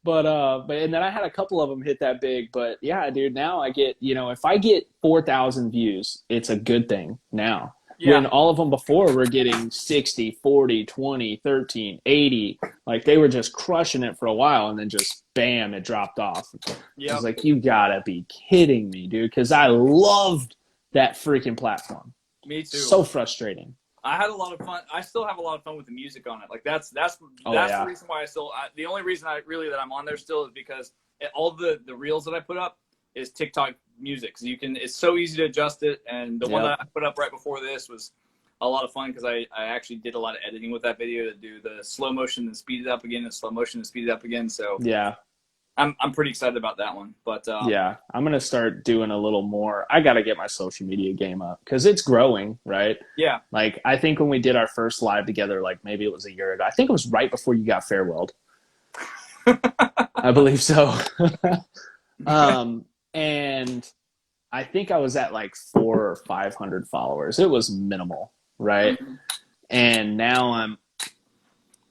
[SPEAKER 1] But and then I had a couple of them hit that big. But yeah, dude, now I get, if I get 4,000 views, it's a good thing now. when
[SPEAKER 2] Yeah.
[SPEAKER 1] all of them before were getting 60, 40, 20, 13, 80. Like they were just crushing it for a while and then just bam, it dropped off. I was
[SPEAKER 2] Yep.
[SPEAKER 1] like, you gotta be kidding me, dude. Because I loved that freaking platform.
[SPEAKER 2] Me too.
[SPEAKER 1] So frustrating.
[SPEAKER 2] I had a lot of fun. I still have a lot of fun with the music on it. Like that's
[SPEAKER 1] Oh,
[SPEAKER 2] the
[SPEAKER 1] yeah.
[SPEAKER 2] reason why the only reason that I'm on there still is because all the reels that I put up is TikTok music. So it's so easy to adjust it. And the one
[SPEAKER 1] Yep.
[SPEAKER 2] that I put up right before this was a lot of fun because I actually did a lot of editing with that video to do the slow motion and speed it up again, and slow motion and speed it up again. So
[SPEAKER 1] Yeah.
[SPEAKER 2] I'm pretty excited about that one. But
[SPEAKER 1] Yeah. I'm going to start doing a little more. I got to get my social media game up because it's growing, right?
[SPEAKER 2] yeah,
[SPEAKER 1] Like, I think when we did our first live together, like maybe it was a year ago, I think it was right before you got farewelled. I believe so. And I think I was at like 400 or 500 followers. It was minimal, right?
[SPEAKER 2] Mhm.
[SPEAKER 1] And now I'm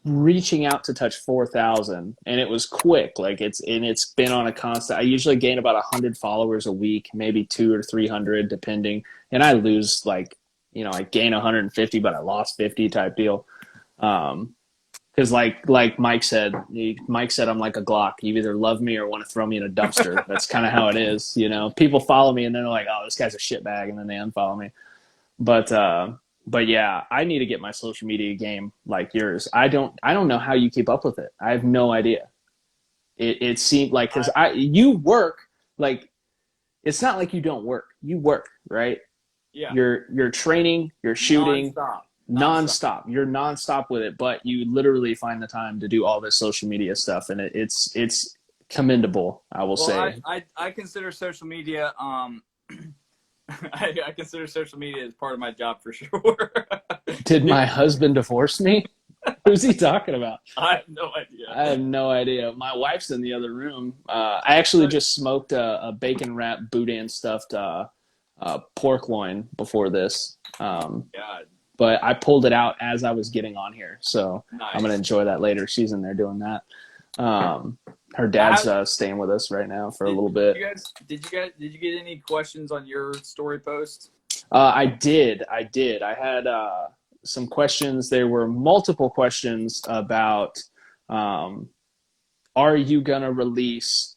[SPEAKER 1] reaching out to touch 4,000, and it was quick. Like it's been on a constant. I usually gain about 100 followers a week, maybe 200 or 300 depending, and I lose like I gain 150, but I lost 50 type deal. Because like Mike said I'm like a Glock. You either love me or want to throw me in a dumpster. That's kind of how it is. People follow me and they're like, oh, this guy's a shitbag, and then they unfollow me. But yeah, I need to get my social media game like yours. I don't know how you keep up with it. I have no idea. It seemed like because you work like it's not like you don't work. You work, right?
[SPEAKER 2] Yeah,
[SPEAKER 1] You're training, you're shooting
[SPEAKER 2] nonstop.
[SPEAKER 1] You're nonstop with it, but you literally find the time to do all this social media stuff, and it's commendable. I will say.
[SPEAKER 2] I consider social media I consider social media as part of my job for sure.
[SPEAKER 1] Did my husband divorce me? Who's he talking about?
[SPEAKER 2] I have no idea.
[SPEAKER 1] I have no idea. My wife's in the other room. I actually just smoked a bacon wrapped boudin stuffed pork loin before this.
[SPEAKER 2] God,
[SPEAKER 1] But I pulled it out as I was getting on here, so
[SPEAKER 2] nice.
[SPEAKER 1] I'm gonna enjoy that later. She's in there doing that. Her dad's staying with us right now for a little bit.
[SPEAKER 2] Did you get any questions on your story post?
[SPEAKER 1] I did. I had some questions. There were multiple questions about are you gonna release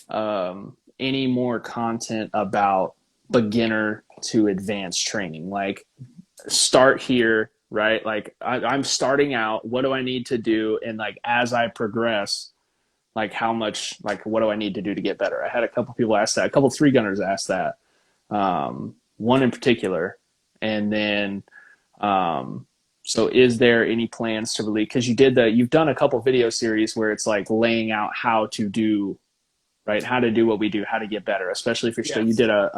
[SPEAKER 1] any more content about beginner to advanced training? Like start here, right? Like I'm starting out. What do I need to do? And like as I progress, like how much, like what do I need to do to get better? I had a couple people ask that. A couple 3-gunners asked that. One in particular, and then so is there any plans to release? Because you've done a couple video series where it's like laying out how to do. Right, how to do what we do, how to get better, especially if you're still. You did a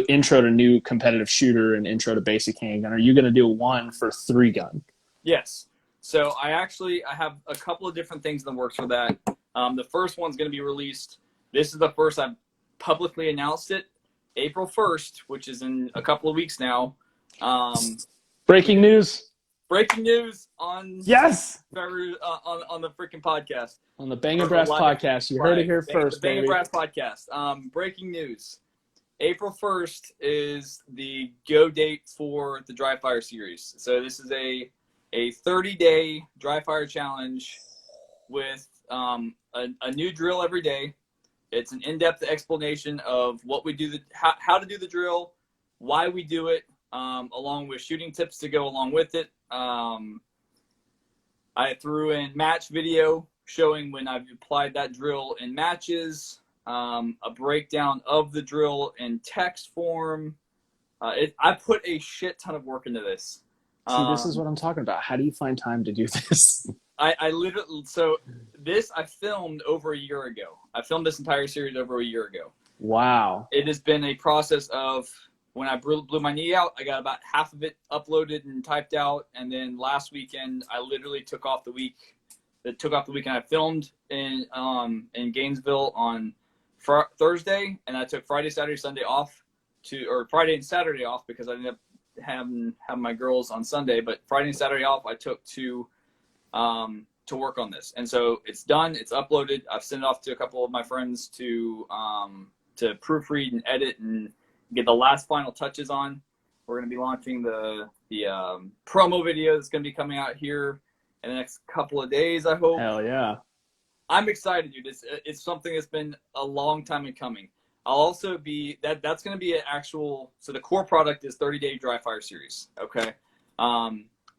[SPEAKER 1] intro to new competitive shooter and intro to basic handgun. Are you going to do one for 3-gun?
[SPEAKER 2] Yes. So I have a couple of different things in the works for that. The first one's going to be released. This is the first I've publicly announced it. April 1st, which is in a couple of weeks now.
[SPEAKER 1] Breaking news.
[SPEAKER 2] Breaking news on
[SPEAKER 1] yes
[SPEAKER 2] on the freaking podcast.
[SPEAKER 1] On the Bangin Brass podcast. You heard it here first,
[SPEAKER 2] baby.
[SPEAKER 1] Bangin
[SPEAKER 2] Brass podcast. Breaking news. April 1st is the go date for the dry fire series. So this is a 30-day dry fire challenge with a new drill every day. It's an in-depth explanation of what we do, how to do the drill, why we do it, along with shooting tips to go along with it. I threw in match video showing when I've applied that drill in matches, a breakdown of the drill in text form. I put a shit ton of work into this.
[SPEAKER 1] See, this is what I'm talking about. How do you find time to do this?
[SPEAKER 2] I literally, so this I filmed over a year ago. I filmed this entire series over a year ago.
[SPEAKER 1] Wow.
[SPEAKER 2] It has been a process of when I blew my knee out, I got about half of it uploaded and typed out. And then last weekend, I literally took off the week. I filmed in Gainesville on Thursday, and I took Friday, Saturday, Sunday off or Friday and Saturday off because I ended up having my girls on Sunday. But Friday and Saturday off, I took to work on this. And so it's done. It's uploaded. I've sent it off to a couple of my friends to proofread and edit and get the last final touches on. We're going to be launching the promo video that's going to be coming out here in the next couple of days, I hope.
[SPEAKER 1] Hell yeah.
[SPEAKER 2] I'm excited, dude. It's something that's been a long time in coming. I'll also be that's going to be an actual. So the core product is 30-day dry fire series. Okay,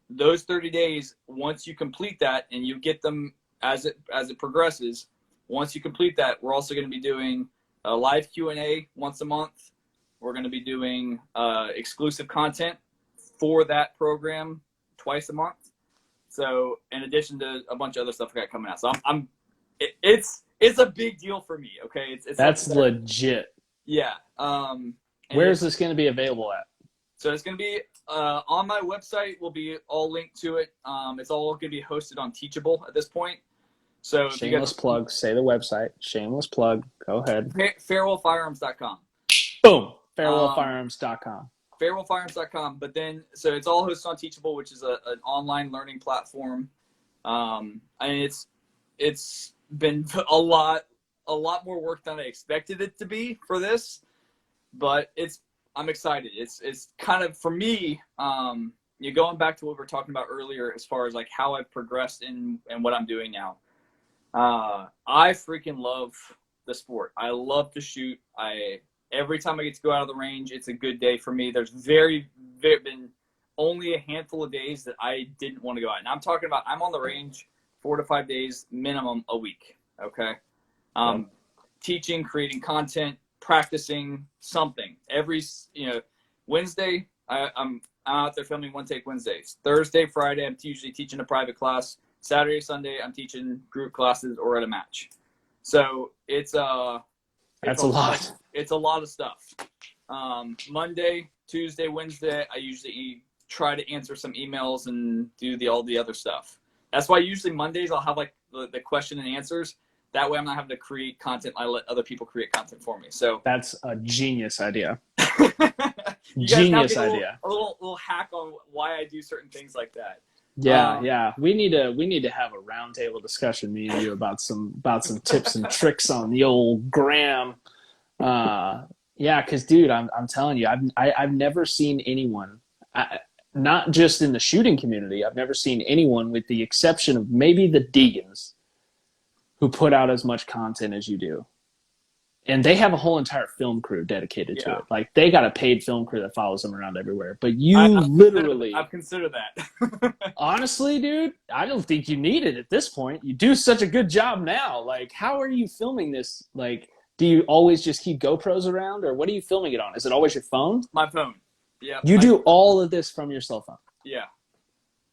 [SPEAKER 2] those 30 days. Once you complete that and you get them as it progresses, once you complete that, we're also going to be doing a live Q&A once a month. We're going to be doing exclusive content for that program twice a month. So in addition to a bunch of other stuff I got coming out, so it's a big deal for me. Okay, it's
[SPEAKER 1] that's legit.
[SPEAKER 2] Yeah.
[SPEAKER 1] Where is this going to be available at?
[SPEAKER 2] So it's going to be on my website. Will be all linked to it. It's all going to be hosted on Teachable at this point. So
[SPEAKER 1] shameless plug. Say the website. Shameless plug. Go ahead.
[SPEAKER 2] Farewellfirearms.com.
[SPEAKER 1] Boom. Farewellfirearms.com.
[SPEAKER 2] Farewellfirearms.com. But then, so it's all hosted on Teachable, which is an online learning platform. And it's been a lot more work than I expected it to be for this, but I'm excited. It's kind of, for me, you're going back to what we were talking about earlier as far as like how I've progressed in what I'm doing now. I freaking love the sport. I love to shoot. Every time I get to go out of the range, it's a good day for me. There's been only a handful of days that I didn't want to go out. And I'm talking about, I'm on the range 4 to 5 days minimum a week. Okay. Teaching, creating content, practicing something every, Wednesday, I'm out there filming One Take Wednesdays. Thursday, Friday, I'm usually teaching a private class. Saturday, Sunday, I'm teaching group classes or at a match. So it's
[SPEAKER 1] that's a lot.
[SPEAKER 2] It's a lot of stuff. Monday, Tuesday, Wednesday, I usually try to answer some emails and do all the other stuff. That's why usually Mondays I'll have like the question and answers. That way I'm not having to create content. I let other people create content for me. So
[SPEAKER 1] that's a genius idea.
[SPEAKER 2] Genius idea. A little hack on why I do certain things like that.
[SPEAKER 1] Yeah. We need to have a roundtable discussion, me and you, about some tips and tricks on the old gram. Because dude, I'm telling you, I've never seen anyone, not just in the shooting community, I've never seen anyone, with the exception of maybe the Deegans, who put out as much content as you do. And they have a whole entire film crew dedicated to it. Like, they got a paid film crew that follows them around everywhere. But I've
[SPEAKER 2] considered that.
[SPEAKER 1] Honestly, dude, I don't think you need it at this point. You do such a good job now. Like, how are you filming this? Like, do you always just keep GoPros around, or what are you filming it on? Is it always your phone?
[SPEAKER 2] My phone. Yeah.
[SPEAKER 1] You do all of this from your cell phone?
[SPEAKER 2] Yeah.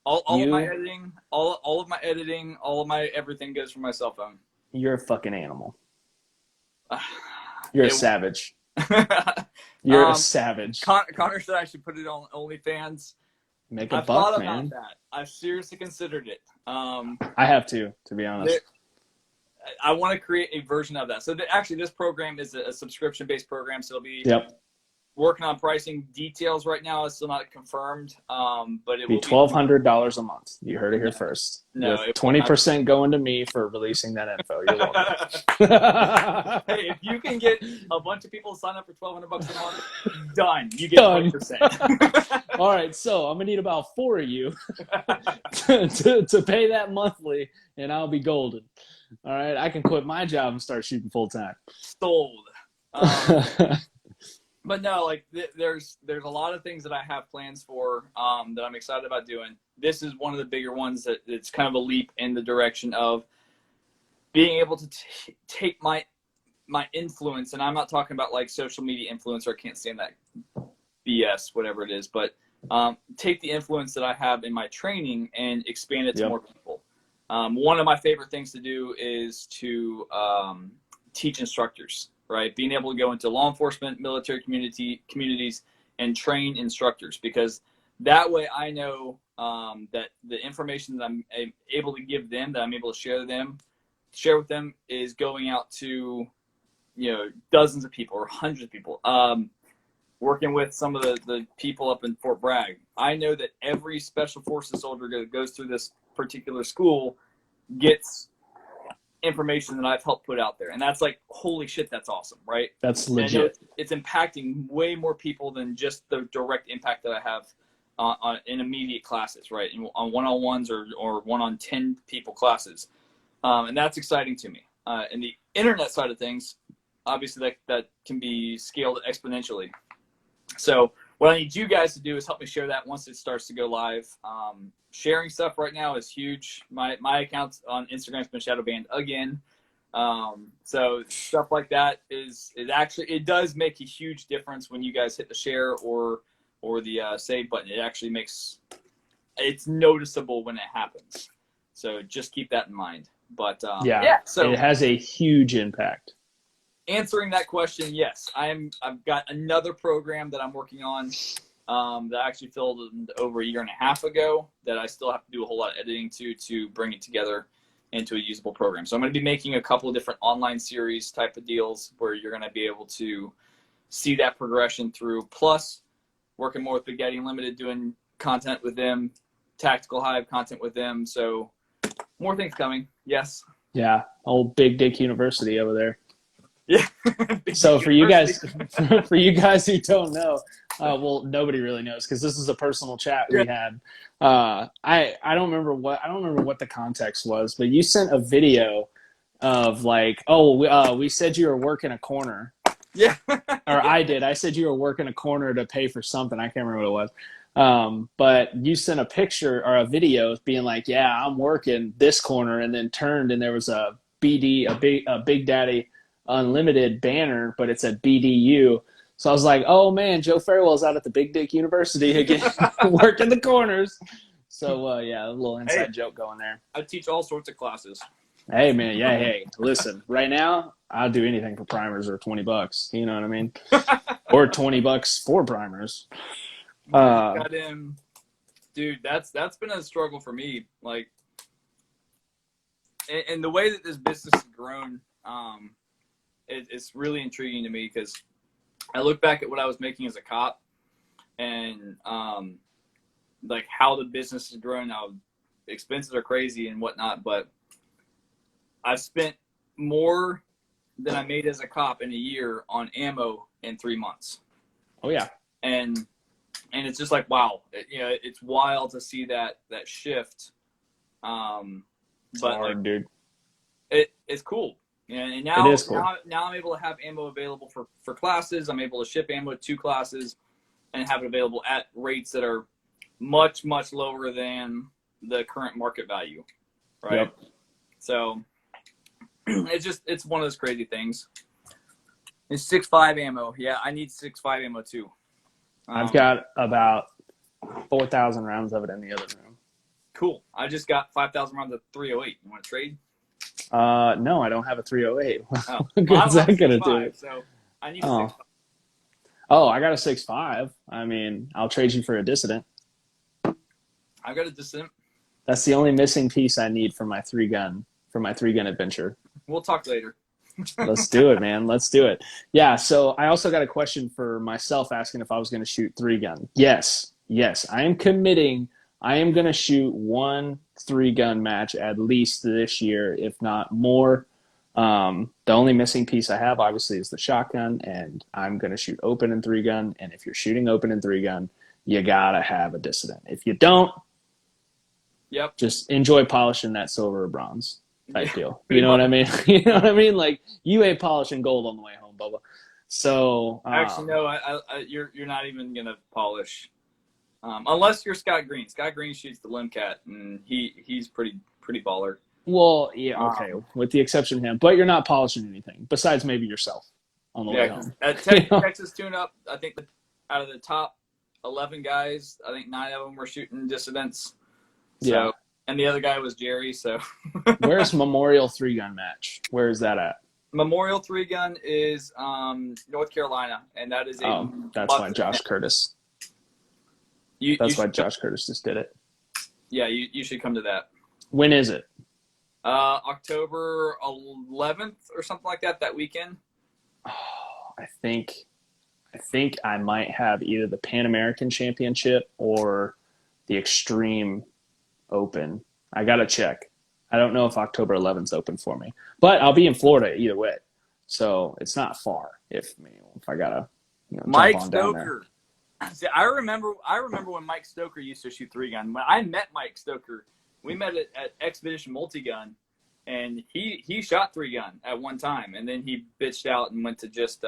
[SPEAKER 2] All of my editing, all of my editing, all of my everything goes from my cell phone.
[SPEAKER 1] You're a fucking animal. You're a savage. You're a savage.
[SPEAKER 2] Connor said I should put it on OnlyFans.
[SPEAKER 1] Make a
[SPEAKER 2] I've
[SPEAKER 1] buck,
[SPEAKER 2] thought
[SPEAKER 1] man.
[SPEAKER 2] about that. I've seriously considered it.
[SPEAKER 1] I have to be honest.
[SPEAKER 2] I want to create a version of that. So actually, this program is a subscription-based program. So it'll be working on pricing details right now. It's still not confirmed, but it will be
[SPEAKER 1] $1,200 a month. You heard it here first.
[SPEAKER 2] No,
[SPEAKER 1] 20% going to me for releasing that info. You're welcome.
[SPEAKER 2] Hey, if you can get a bunch of people to sign up for $1,200 a month, done. You get 20%.
[SPEAKER 1] All right, so I'm gonna need about 4 of you to pay that monthly, and I'll be golden. All right, I can quit my job and start shooting full time.
[SPEAKER 2] Sold. But no, like there's a lot of things that I have plans for that I'm excited about doing. This is one of the bigger ones that it's kind of a leap in the direction of being able to take my influence, and I'm not talking about like social media influencer. I can't stand that BS, whatever it is, but take the influence that I have in my training and expand it to more people. One of my favorite things to do is to teach instructors, right? Being able to go into law enforcement, military communities and train instructors, because that way I know that the information that I'm able to give them, that I'm able to share with them is going out to, dozens of people or hundreds of people. Working with some of the people up in Fort Bragg, I know that every Special Forces soldier that goes through this particular school gets information that I've helped put out there. And that's like, holy shit, that's awesome, right?
[SPEAKER 1] That's
[SPEAKER 2] And I know
[SPEAKER 1] legit.
[SPEAKER 2] it's impacting way more people than just the direct impact that I have in immediate classes, right? On one-on-ones or one-on 10 people classes. And that's exciting to me. And the internet side of things, obviously that can be scaled exponentially. So what I need you guys to do is help me share that once it starts to go live. Sharing stuff right now is huge. My account on Instagram has been shadow banned again. So stuff like that is actually, it does make a huge difference when you guys hit the share or the save button. It actually it's noticeable when it happens. So just keep that in mind. But
[SPEAKER 1] Yeah,
[SPEAKER 2] so
[SPEAKER 1] it has a huge impact.
[SPEAKER 2] answering that question, yes, I've got another program that I'm working on that I actually filmed over a year and a half ago that I still have to do a whole lot of editing to bring it together into a usable program. So I'm going to be making a couple of different online series type of deals where you're going to be able to see that progression through, plus working more with Big Daddy Unlimited, doing content with them, Tactical Hive content with them. So more things coming. Yes.
[SPEAKER 1] Yeah, old Big Dick University over there.
[SPEAKER 2] Yeah.
[SPEAKER 1] So for you guys, for you guys who don't know, well, nobody really knows because this is a personal chat we had. I don't remember what the context was, but you sent a video of like, oh, we said you were working a corner.
[SPEAKER 2] Yeah.
[SPEAKER 1] Or
[SPEAKER 2] Yeah.
[SPEAKER 1] I did. I said you were working a corner to pay for something. I can't remember what it was. But you sent a picture or a video being like, yeah, I'm working this corner, and then turned and there was a Big Daddy Unlimited banner, but it's at BDU. So I was like, oh man, Joe Farewell's out at the Big Dick University again, working the corners. So yeah, a little inside joke going there.
[SPEAKER 2] I teach all sorts of classes.
[SPEAKER 1] Hey man, yeah, hey, listen, right now I'll do anything for primers or $20. You know what I mean? Or $20 for primers.
[SPEAKER 2] Got him, dude. That's been a struggle for me. Like, and the way that this business has grown, it's really intriguing to me because I look back at what I was making as a cop, and like how the business has grown. Now, expenses are crazy and whatnot, but I've spent more than I made as a cop in a year on ammo in 3 months.
[SPEAKER 1] Oh yeah,
[SPEAKER 2] and it's just like, wow, it's wild to see that shift. But
[SPEAKER 1] hard,
[SPEAKER 2] like,
[SPEAKER 1] dude.
[SPEAKER 2] It's cool. And now,
[SPEAKER 1] it is cool.
[SPEAKER 2] now I'm able to have ammo available for classes. I'm able to ship ammo to classes and have it available at rates that are much, much lower than the current market value. Right.
[SPEAKER 1] Yep.
[SPEAKER 2] So it's one of those crazy things. It's 6.5 ammo. Yeah, I need 6.5 ammo too.
[SPEAKER 1] I've got about 4,000 rounds of it in the other room.
[SPEAKER 2] Cool. I just got 5,000 rounds of 308. You want to trade?
[SPEAKER 1] No, I don't have a 308.
[SPEAKER 2] Oh,
[SPEAKER 1] What good's that gonna do?
[SPEAKER 2] So I need a 6.5.
[SPEAKER 1] Oh, I got a 6.5. I mean, I'll trade you for a dissident.
[SPEAKER 2] I've got a dissident.
[SPEAKER 1] That's the only missing piece I need for my 3-gun adventure.
[SPEAKER 2] We'll talk later.
[SPEAKER 1] Let's do it, man. Let's do it. Yeah, so I also got a question for myself asking if I was going to shoot 3-gun. Yes, I am committing. I am going to shoot 1 3-gun match at least this year, if not more. The only missing piece I have, obviously, is the shotgun, and I'm going to shoot open in 3-gun. And if you're shooting open in 3-gun, you got to have a dissident. If you don't,
[SPEAKER 2] yep,
[SPEAKER 1] just enjoy polishing that silver or bronze type deal. You know what I mean? You know what I mean? Like, you ain't polishing gold on the way home, Bubba. So
[SPEAKER 2] actually, no, you're not even gonna polish, unless you're Scott Green. Scott Green shoots the Limcat, and he's pretty baller.
[SPEAKER 1] Well, yeah, okay, with the exception of him, but you're not polishing anything besides maybe yourself on the way home.
[SPEAKER 2] At Texas Tune-Up, I think out of the top 11 guys, I think 9 of them were shooting dissidents. So,
[SPEAKER 1] yeah.
[SPEAKER 2] And the other guy was Jerry. So
[SPEAKER 1] where's Memorial 3-gun match? Where is that at?
[SPEAKER 2] Memorial 3-gun is North Carolina, and that is
[SPEAKER 1] that's why Josh Curtis. That's why Josh Curtis just did it.
[SPEAKER 2] Yeah, you should come to that.
[SPEAKER 1] When is it?
[SPEAKER 2] October 11th or something like that weekend.
[SPEAKER 1] Oh, I think I might have either the Pan American Championship or the Extreme Open. I gotta check. I don't know if October 11th is open for me, but I'll be in Florida either way, so it's not far if I gotta jump
[SPEAKER 2] Mike
[SPEAKER 1] on down there.
[SPEAKER 2] Stoker. See, I remember when Mike Stoker used to shoot 3-gun. When I met Mike Stoker, we met at Expedition Multi-Gun, and he shot 3-gun at one time, and then he bitched out and went to just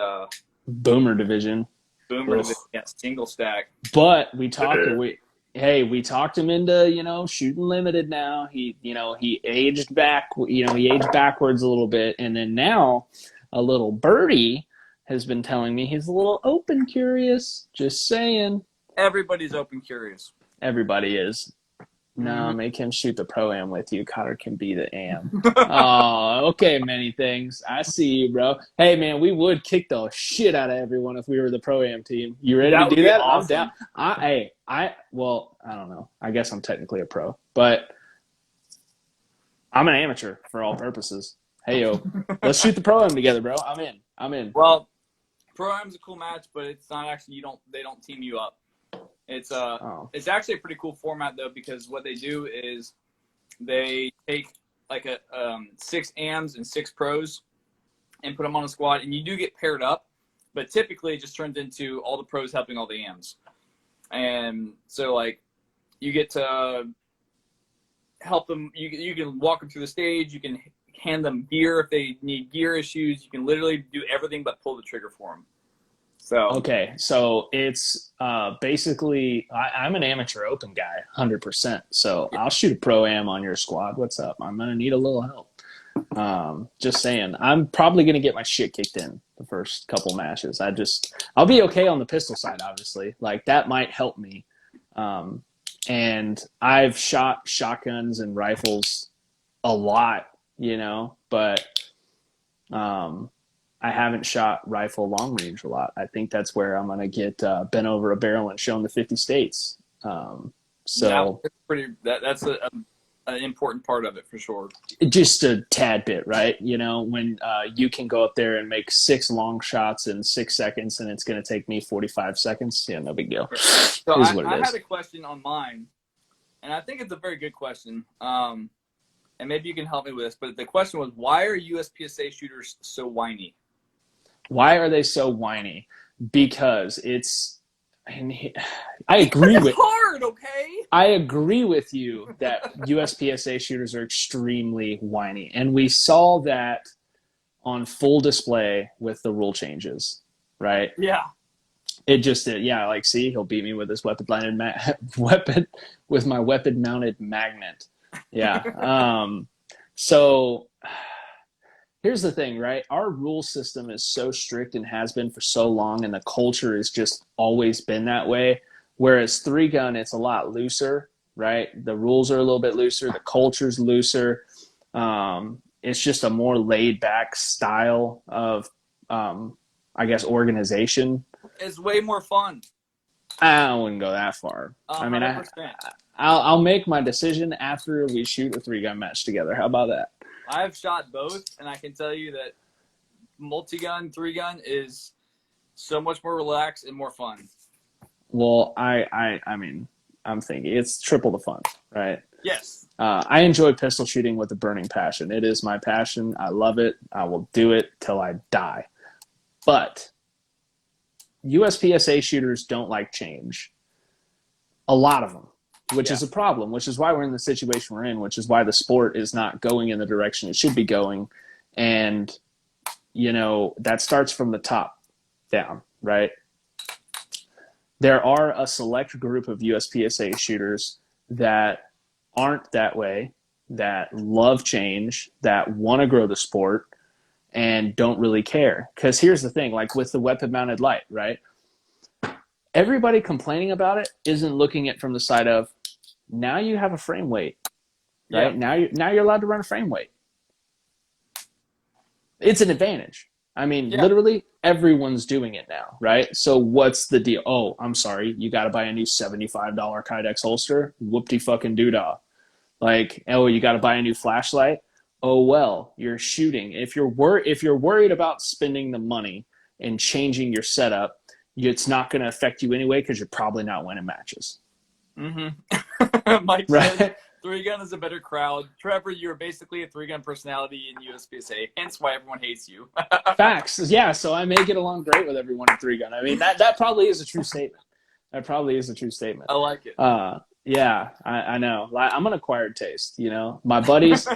[SPEAKER 1] Boomer division.
[SPEAKER 2] Boomer division, yeah, single stack.
[SPEAKER 1] But we talked him into shooting limited. Now he aged backwards a little bit, and then now a little birdie has been telling me he's a little open curious. Just saying.
[SPEAKER 2] Everybody's open curious.
[SPEAKER 1] Everybody is. No, make him shoot the pro-am with you. Cotter can be the am. Oh, okay, many things. I see you, bro. Hey, man, we would kick the shit out of everyone if we were the pro-am team. You ready to do that?
[SPEAKER 2] Awesome.
[SPEAKER 1] I'm down. Well, I don't know. I guess I'm technically a pro, but I'm an amateur for all purposes. Hey, yo, let's shoot the pro-am together, bro. I'm in.
[SPEAKER 2] Well, pro-am's a cool match, but it's not actually they don't team you up. It's actually a pretty cool format though, because what they do is they take like 6 AMs and 6 pros and put them on a squad, and you do get paired up, but typically it just turns into all the pros helping all the AMs. And so like you get to help them, you can walk them through the stage, you can hand them gear if they need gear issues, you can literally do everything but pull the trigger for them.
[SPEAKER 1] Okay, so it's basically I'm an amateur open guy, 100%. So I'll shoot a pro-am on your squad. What's up? I'm gonna need a little help. Just saying, I'm probably gonna get my shit kicked in the first couple matches. I'll be okay on the pistol side, obviously. Like that might help me. And I've shot shotguns and rifles a lot, but I haven't shot rifle long range a lot. I think that's where I'm going to get bent over a barrel and shown the 50 states. So
[SPEAKER 2] that's an important part of it for sure.
[SPEAKER 1] Just a tad bit, right? When you can go up there and make 6 long shots in 6 seconds and it's going to take me 45 seconds. Yeah, no big deal.
[SPEAKER 2] So I had a question on mine, and I think it's a very good question. And maybe you can help me with this, but the question was, why are USPSA shooters so whiny?
[SPEAKER 1] Why are they so whiny? Because I agree with
[SPEAKER 2] hard, okay?
[SPEAKER 1] I agree with you that USPSA shooters are extremely whiny, and we saw that on full display with the rule changes, right?
[SPEAKER 2] Yeah.
[SPEAKER 1] It just did. Yeah, like see, he'll beat me with his with my weapon mounted magnet. Yeah. So here's the thing, right? Our rule system is so strict and has been for so long, and the culture has just always been that way. Whereas 3-gun, it's a lot looser, right? The rules are a little bit looser. The culture's looser. It's just a more laid-back style of, I guess, organization.
[SPEAKER 2] It's way more fun.
[SPEAKER 1] I wouldn't go that far.
[SPEAKER 2] 100%.
[SPEAKER 1] I mean, I'll make my decision after we shoot a 3-gun match together. How about that?
[SPEAKER 2] I've shot both, and I can tell you that multi-gun, 3-gun is so much more relaxed and more fun.
[SPEAKER 1] Well, I mean, I'm thinking it's triple the fun, right?
[SPEAKER 2] Yes.
[SPEAKER 1] I enjoy pistol shooting with a burning passion. It is my passion. I love it. I will do it till I die. But USPSA shooters don't like change. A lot of them. Which is a problem, which is why we're in the situation we're in, which is why the sport is not going in the direction it should be going. And, that starts from the top down, right? There are a select group of USPSA shooters that aren't that way, that love change, that want to grow the sport, and don't really care. Because here's the thing, like with the weapon-mounted light, right? Everybody complaining about it isn't looking at it from the side of, now you have a frame weight, right? Yeah. Now you're allowed to run a frame weight. It's an advantage. I mean, literally everyone's doing it now, right? So what's the deal? Oh, I'm sorry, you got to buy a new $75 Kydex holster? Whoop-de-fucking-doodah. Like, oh, you got to buy a new flashlight? Oh, well, you're shooting. If you're worried about spending the money and changing your setup, it's not going to affect you anyway because you're probably not winning matches.
[SPEAKER 2] Mm-hmm. Mike says
[SPEAKER 1] right?
[SPEAKER 2] three gun is a better crowd. Trevor, you're basically a three gun personality in USPSA, hence why everyone hates you.
[SPEAKER 1] Facts. Yeah. So I may get along great with everyone in three gun. I mean, that probably is a true statement. That probably is a true statement.
[SPEAKER 2] I like it.
[SPEAKER 1] Yeah, I know. I'm an acquired taste. My buddies.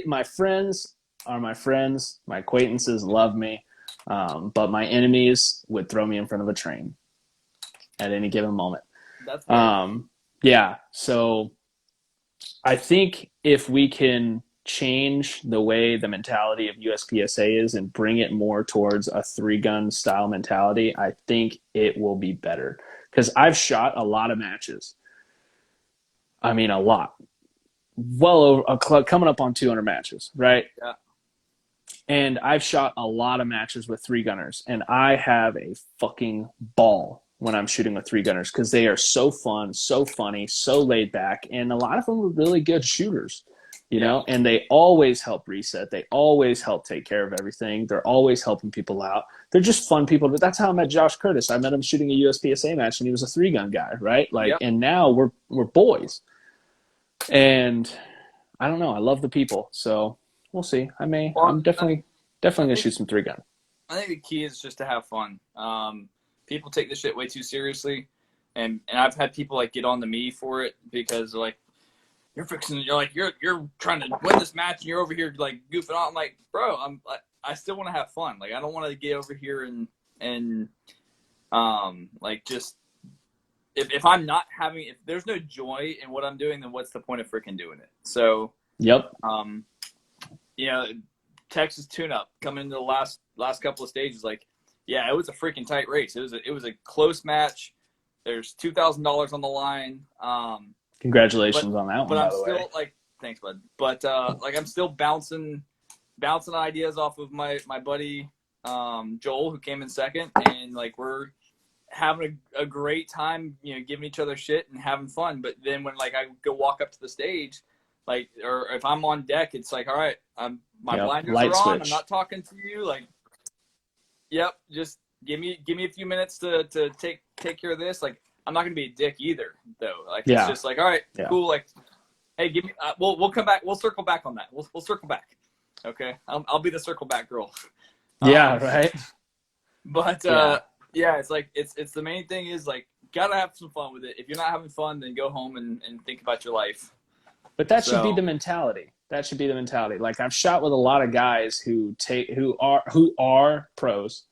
[SPEAKER 1] My friends are my friends. My acquaintances love me, but my enemies would throw me in front of a train at any given moment.
[SPEAKER 2] That's fair.
[SPEAKER 1] Yeah. So I think if we can change the way the mentality of USPSA is and bring it more towards a three gun style mentality, I think it will be better. Because I've shot a lot of matches. I mean, a lot. Well over coming up on 200 matches, right?
[SPEAKER 2] Yeah.
[SPEAKER 1] And I've shot a lot of matches with three gunners, and I have a fucking ball when I'm shooting with three gunners because they are so fun, so funny, so laid back, and a lot of them are really good shooters,
[SPEAKER 2] Yeah.
[SPEAKER 1] and they always help reset. They always help take care of everything. They're always helping people out. They're just fun people. But that's how I met Josh Curtis. I met him shooting a USPSA match, and he was a three gun guy, right?
[SPEAKER 2] Yep.
[SPEAKER 1] And now we're boys, and I don't know. I love the people, so we'll see. I'm definitely gonna shoot some three gun.
[SPEAKER 2] I think the key is just to have fun. People take this shit way too seriously, and I've had people like get on to me for it because they're like, you're trying to win this match and you're over here like goofing off. I'm like, bro, I still want to have fun. Like I don't want to get over here and like just if I'm not having, if there's no joy in what I'm doing, then what's the point of freaking doing it? So
[SPEAKER 1] Yep.
[SPEAKER 2] Texas tune-up coming into the last couple of stages, like, yeah, it was a freaking tight race. It was a close match. There's $2,000 on the line.
[SPEAKER 1] Congratulations on that one,
[SPEAKER 2] But
[SPEAKER 1] by
[SPEAKER 2] I'm
[SPEAKER 1] the way.
[SPEAKER 2] still like, thanks, bud. But like I'm still bouncing ideas off of my buddy Joel, who came in second, and like we're having a great time, giving each other shit and having fun. But then when like I go walk up to the stage, like, or if I'm on deck, it's like, all right, my blinders
[SPEAKER 1] light
[SPEAKER 2] are on.
[SPEAKER 1] switch.
[SPEAKER 2] I'm not talking to you. Like, yep, just give me a few minutes to take care of this. Like, I'm not gonna be a dick either, though. Like, it's just like, all right, cool. Like, hey, give me. We'll come back. We'll circle back on that. We'll circle back. Okay, I'll be the circle back girl.
[SPEAKER 1] Yeah, right.
[SPEAKER 2] But yeah, it's like it's the main thing is like gotta have some fun with it. If you're not having fun, then go home and think about your life.
[SPEAKER 1] But that should be the mentality. That should be the mentality. Like I've shot with a lot of guys who are pros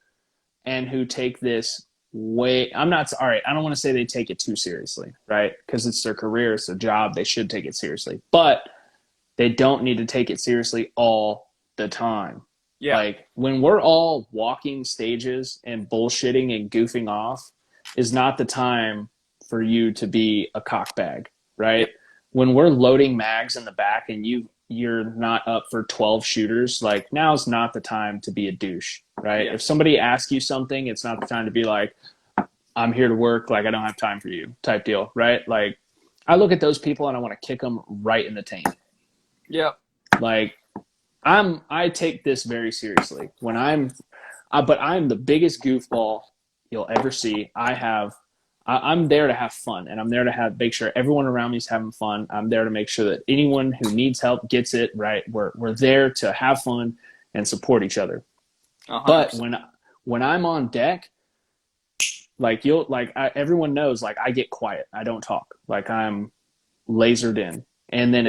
[SPEAKER 1] and who take this way. I'm not all right. I don't want to say they take it too seriously, right? Because it's their career, it's their job. They should take it seriously, but they don't need to take it seriously all the time.
[SPEAKER 2] Yeah.
[SPEAKER 1] Like when we're all walking stages and bullshitting and goofing off is not the time for you to be a cockbag, right?
[SPEAKER 2] Yep.
[SPEAKER 1] When we're loading mags in the back and you're not up for 12 shooters, like now's not the time to be a douche, right?
[SPEAKER 2] Yeah.
[SPEAKER 1] If somebody asks you something, it's not the time to be like, I'm here to work, like I don't have time for you type deal, right? Like I look at those people and I want to kick them right in the taint.
[SPEAKER 2] Yep.
[SPEAKER 1] Like I take this very seriously but I'm the biggest goofball you'll ever see. I'm there to have fun, and I'm there to make sure everyone around me is having fun. I'm there to make sure that anyone who needs help gets it right. We're there to have fun and support each other.
[SPEAKER 2] 100%.
[SPEAKER 1] But when I'm on deck, like everyone knows, like I get quiet. I don't talk. Like I'm lasered in. And then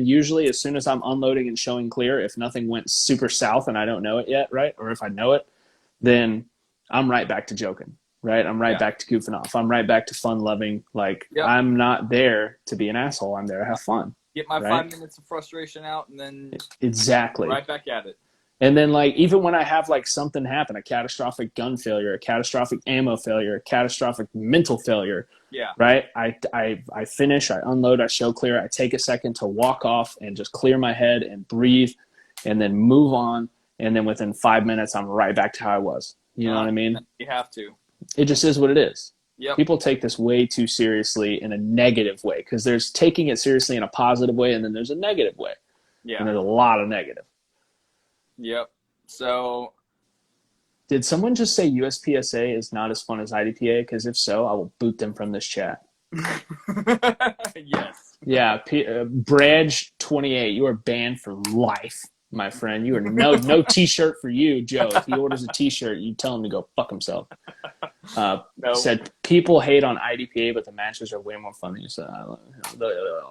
[SPEAKER 1] usually as soon as I'm unloading and showing clear, if nothing went super south and I don't know it yet, right? Or if I know it, then I'm right back to joking. Right, I'm right back to goofing off. I'm right back to fun loving. Like I'm not there to be an asshole. I'm there to have fun.
[SPEAKER 2] Get my 5 minutes of frustration out, and then
[SPEAKER 1] exactly
[SPEAKER 2] right back at it.
[SPEAKER 1] And then like even when I have like something happen, a catastrophic gun failure, a catastrophic ammo failure, a catastrophic mental failure.
[SPEAKER 2] Yeah.
[SPEAKER 1] Right. I finish. I unload. I show clear. I take a second to walk off and just clear my head and breathe, and then move on. And then within 5 minutes, I'm right back to how I was. You know what I mean?
[SPEAKER 2] You have to.
[SPEAKER 1] It just is what it is.
[SPEAKER 2] Yep.
[SPEAKER 1] People take this way too seriously in a negative way because there's taking it seriously in a positive way and then there's a negative way.
[SPEAKER 2] Yeah.
[SPEAKER 1] And there's a lot of negative.
[SPEAKER 2] Yep. So.
[SPEAKER 1] Did someone just say USPSA is not as fun as IDPA? Because if so, I will boot them from this chat.
[SPEAKER 2] Yes.
[SPEAKER 1] Yeah, Bradge 28, you are banned for life, my friend. You are no T-shirt for you, Joe. If he orders a T-shirt, you tell him to go fuck himself.
[SPEAKER 2] No.
[SPEAKER 1] Said people hate on IDPA, but the matches are way more fun than you said. That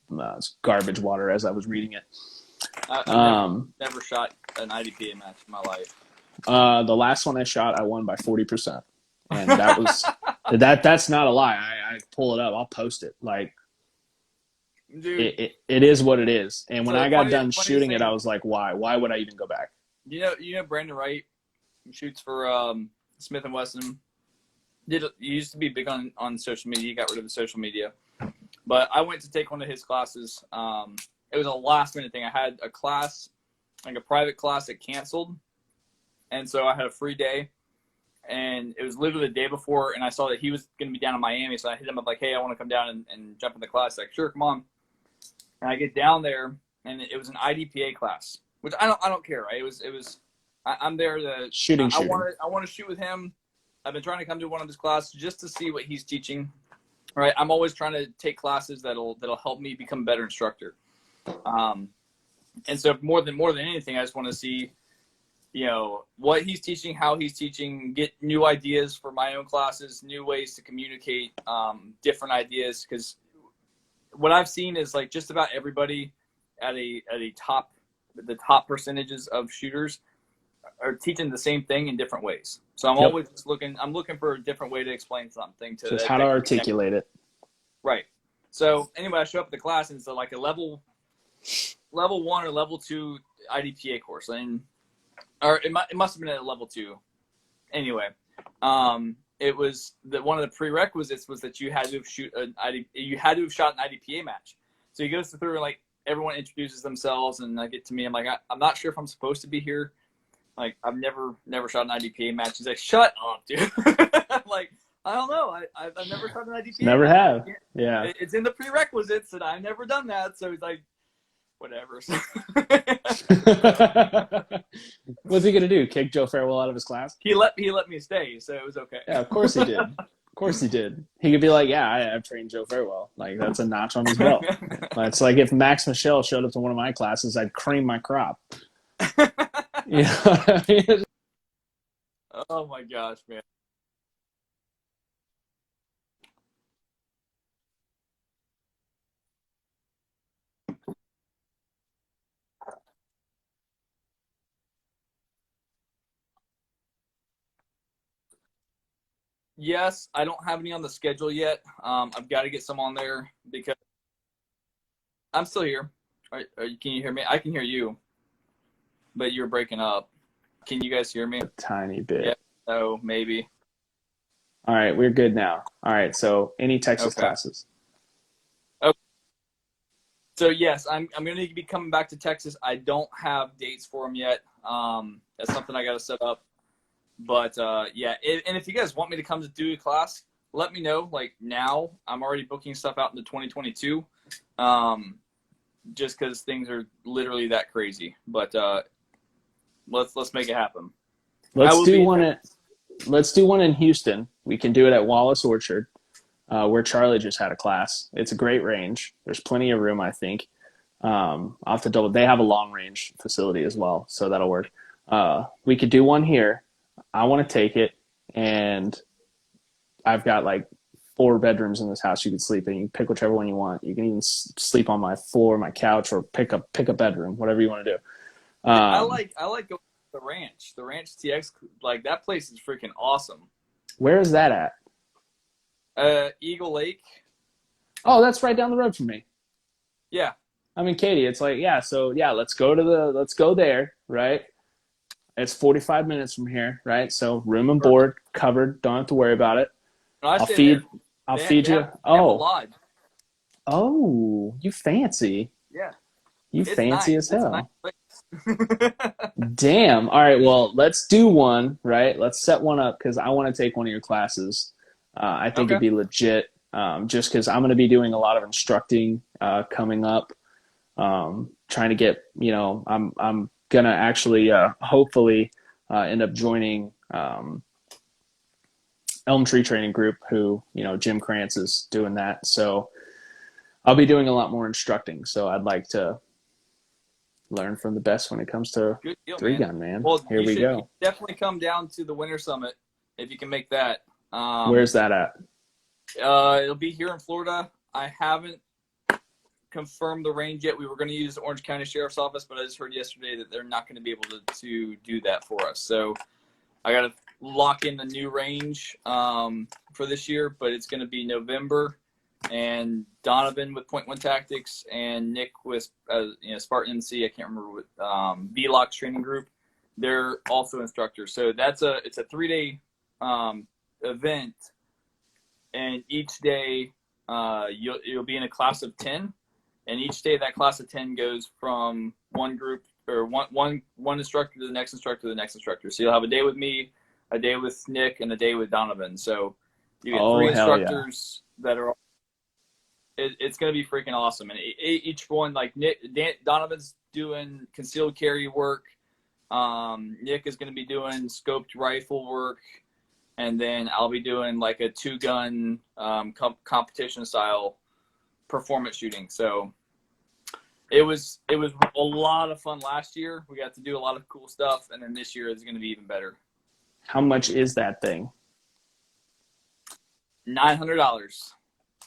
[SPEAKER 1] was garbage water as I was reading it.
[SPEAKER 2] I've never shot an IDPA match in my life.
[SPEAKER 1] The last one I shot, I won by 40%, and that was that's not a lie. I pull it up. I'll post it. Like
[SPEAKER 2] Dude,
[SPEAKER 1] it is what it is. And when
[SPEAKER 2] so
[SPEAKER 1] I got done
[SPEAKER 2] funniest
[SPEAKER 1] shooting it, I
[SPEAKER 2] thing,
[SPEAKER 1] was like, why? Why would I even go back?
[SPEAKER 2] you know Brandon Wright shoots for Smith and Wesson. He used to be big on social media. He got rid of the social media. But I went to take one of his classes. It was a last minute thing. I had a class, like a private class that canceled. And so I had a free day. And it was literally the day before. And I saw that he was going to be down in Miami. So I hit him up like, hey, I want to come down and jump in the class. Like, sure, come on. And I get down there. And it was an IDPA class, which I don't care, right? I'm there to
[SPEAKER 1] shooting.
[SPEAKER 2] I want to shoot with him. I've been trying to come to one of his classes just to see what he's teaching. Right, I'm always trying to take classes that'll help me become a better instructor. And so more than anything, I just want to see, what he's teaching, how he's teaching, get new ideas for my own classes, new ways to communicate different ideas. Because what I've seen is like just about everybody at the top percentages of shooters are teaching the same thing in different ways. So I'm always just looking for a different way to explain something to
[SPEAKER 1] just how to articulate it.
[SPEAKER 2] Right. So anyway, I show up at the class and it's like a level 1 or level 2 IDPA course. Or it must have been at a level 2. Anyway, it was that one of the prerequisites was that you had to have shot an IDPA match. So he goes through and like everyone introduces themselves and I get to me. I'm like, I'm not sure if I'm supposed to be here. Like, I've never shot an IDPA match. He's like, shut up, dude. I'm like, I don't know. I've never shot an IDPA
[SPEAKER 1] Never
[SPEAKER 2] match.
[SPEAKER 1] have. Yeah.
[SPEAKER 2] It's in the prerequisites, and I've never done that. So he's like, whatever.
[SPEAKER 1] What's he gonna do? Kick Joe Farewell out of his class?
[SPEAKER 2] He let me stay, so it was okay.
[SPEAKER 1] Yeah, of course he did. Of course he did. He could be like, yeah, I've trained Joe Farewell. Like, that's a notch on his belt. It's like if Max Michelle showed up to one of my classes, I'd cream my crop. You know what I mean?
[SPEAKER 2] Oh my gosh, man. Yes, I don't have any on the schedule yet. I've got to get some on there because I'm still here. Can you hear me? I can hear you, but you're breaking up. Can you guys hear me?
[SPEAKER 1] A tiny bit.
[SPEAKER 2] Yeah. Oh, maybe.
[SPEAKER 1] All right, we're good now. All right, so any Texas classes?
[SPEAKER 2] Okay. So yes, I'm going to be coming back to Texas. I don't have dates for them yet. That's something I got to set up. But yeah, and if you guys want me to come to do a class, let me know. Like now, I'm already booking stuff out into 2022. Just because things are literally that crazy. But let's make it happen.
[SPEAKER 1] Let's do one in Houston. We can do it at Wallace Orchard, where Charlie just had a class. It's a great range. There's plenty of room, I think. I'll have to double. They have a long range facility as well, so that'll work. We could do one here. I want to take it, and I've got like 4 bedrooms in this house you can sleep in. You can pick whichever one you want. You can even sleep on my floor, my couch, or pick a bedroom, whatever you want to do.
[SPEAKER 2] I like going to the ranch. The Ranch TX, like that place is freaking awesome.
[SPEAKER 1] Where is that
[SPEAKER 2] at? Eagle Lake.
[SPEAKER 1] Oh, that's right down the road from me.
[SPEAKER 2] Yeah.
[SPEAKER 1] I mean, Katie, it's like, yeah, so yeah, let's go there, right? It's 45 minutes from here, right? So room and board covered. Don't have to worry about it.
[SPEAKER 2] No,
[SPEAKER 1] I'll feed you.
[SPEAKER 2] Lodge.
[SPEAKER 1] Oh, you fancy.
[SPEAKER 2] Yeah.
[SPEAKER 1] You
[SPEAKER 2] It's
[SPEAKER 1] fancy
[SPEAKER 2] nice.
[SPEAKER 1] as hell.
[SPEAKER 2] Nice.
[SPEAKER 1] Damn. All right, well, let's do one, right? Let's set one up because I want to take one of your classes. I think it'd be legit just because I'm going to be doing a lot of instructing coming up. Trying to get, I'm going to actually hopefully end up joining Elm Tree Training Group, who Jim Krantz is doing that. So I'll be doing a lot more instructing. So I'd like to learn from the best when it comes to
[SPEAKER 2] Good deal,
[SPEAKER 1] three
[SPEAKER 2] man.
[SPEAKER 1] gun, man.
[SPEAKER 2] Well,
[SPEAKER 1] Here we
[SPEAKER 2] you
[SPEAKER 1] go.
[SPEAKER 2] definitely come down to the Winter Summit if you can make that.
[SPEAKER 1] Where's that at?
[SPEAKER 2] It'll be here in Florida. I haven't confirmed the range yet. We were going to use the Orange County Sheriff's Office, but I just heard yesterday that they're not going to be able to do that for us. So I got to lock in the new range for this year, but it's going to be November. And Donovan with Point One Tactics and Nick with Spartan MC. I can't remember what VLOX Training Group. They're also instructors. So it's a 3-day event, and each day you'll be in a class of 10, and each day that class of 10 goes from one group or one instructor to the next instructor to the next instructor. So you'll have a day with me, a day with Nick, and a day with Donovan. So you get 3 instructors that are. It's going to be freaking awesome. And each one, like Donovan's doing concealed carry work. Nick is going to be doing scoped rifle work. And then I'll be doing like a 2-gun competition style performance shooting. So it was a lot of fun last year. We got to do a lot of cool stuff. And then this year is going to be even better.
[SPEAKER 1] How much is that thing?
[SPEAKER 2] $900.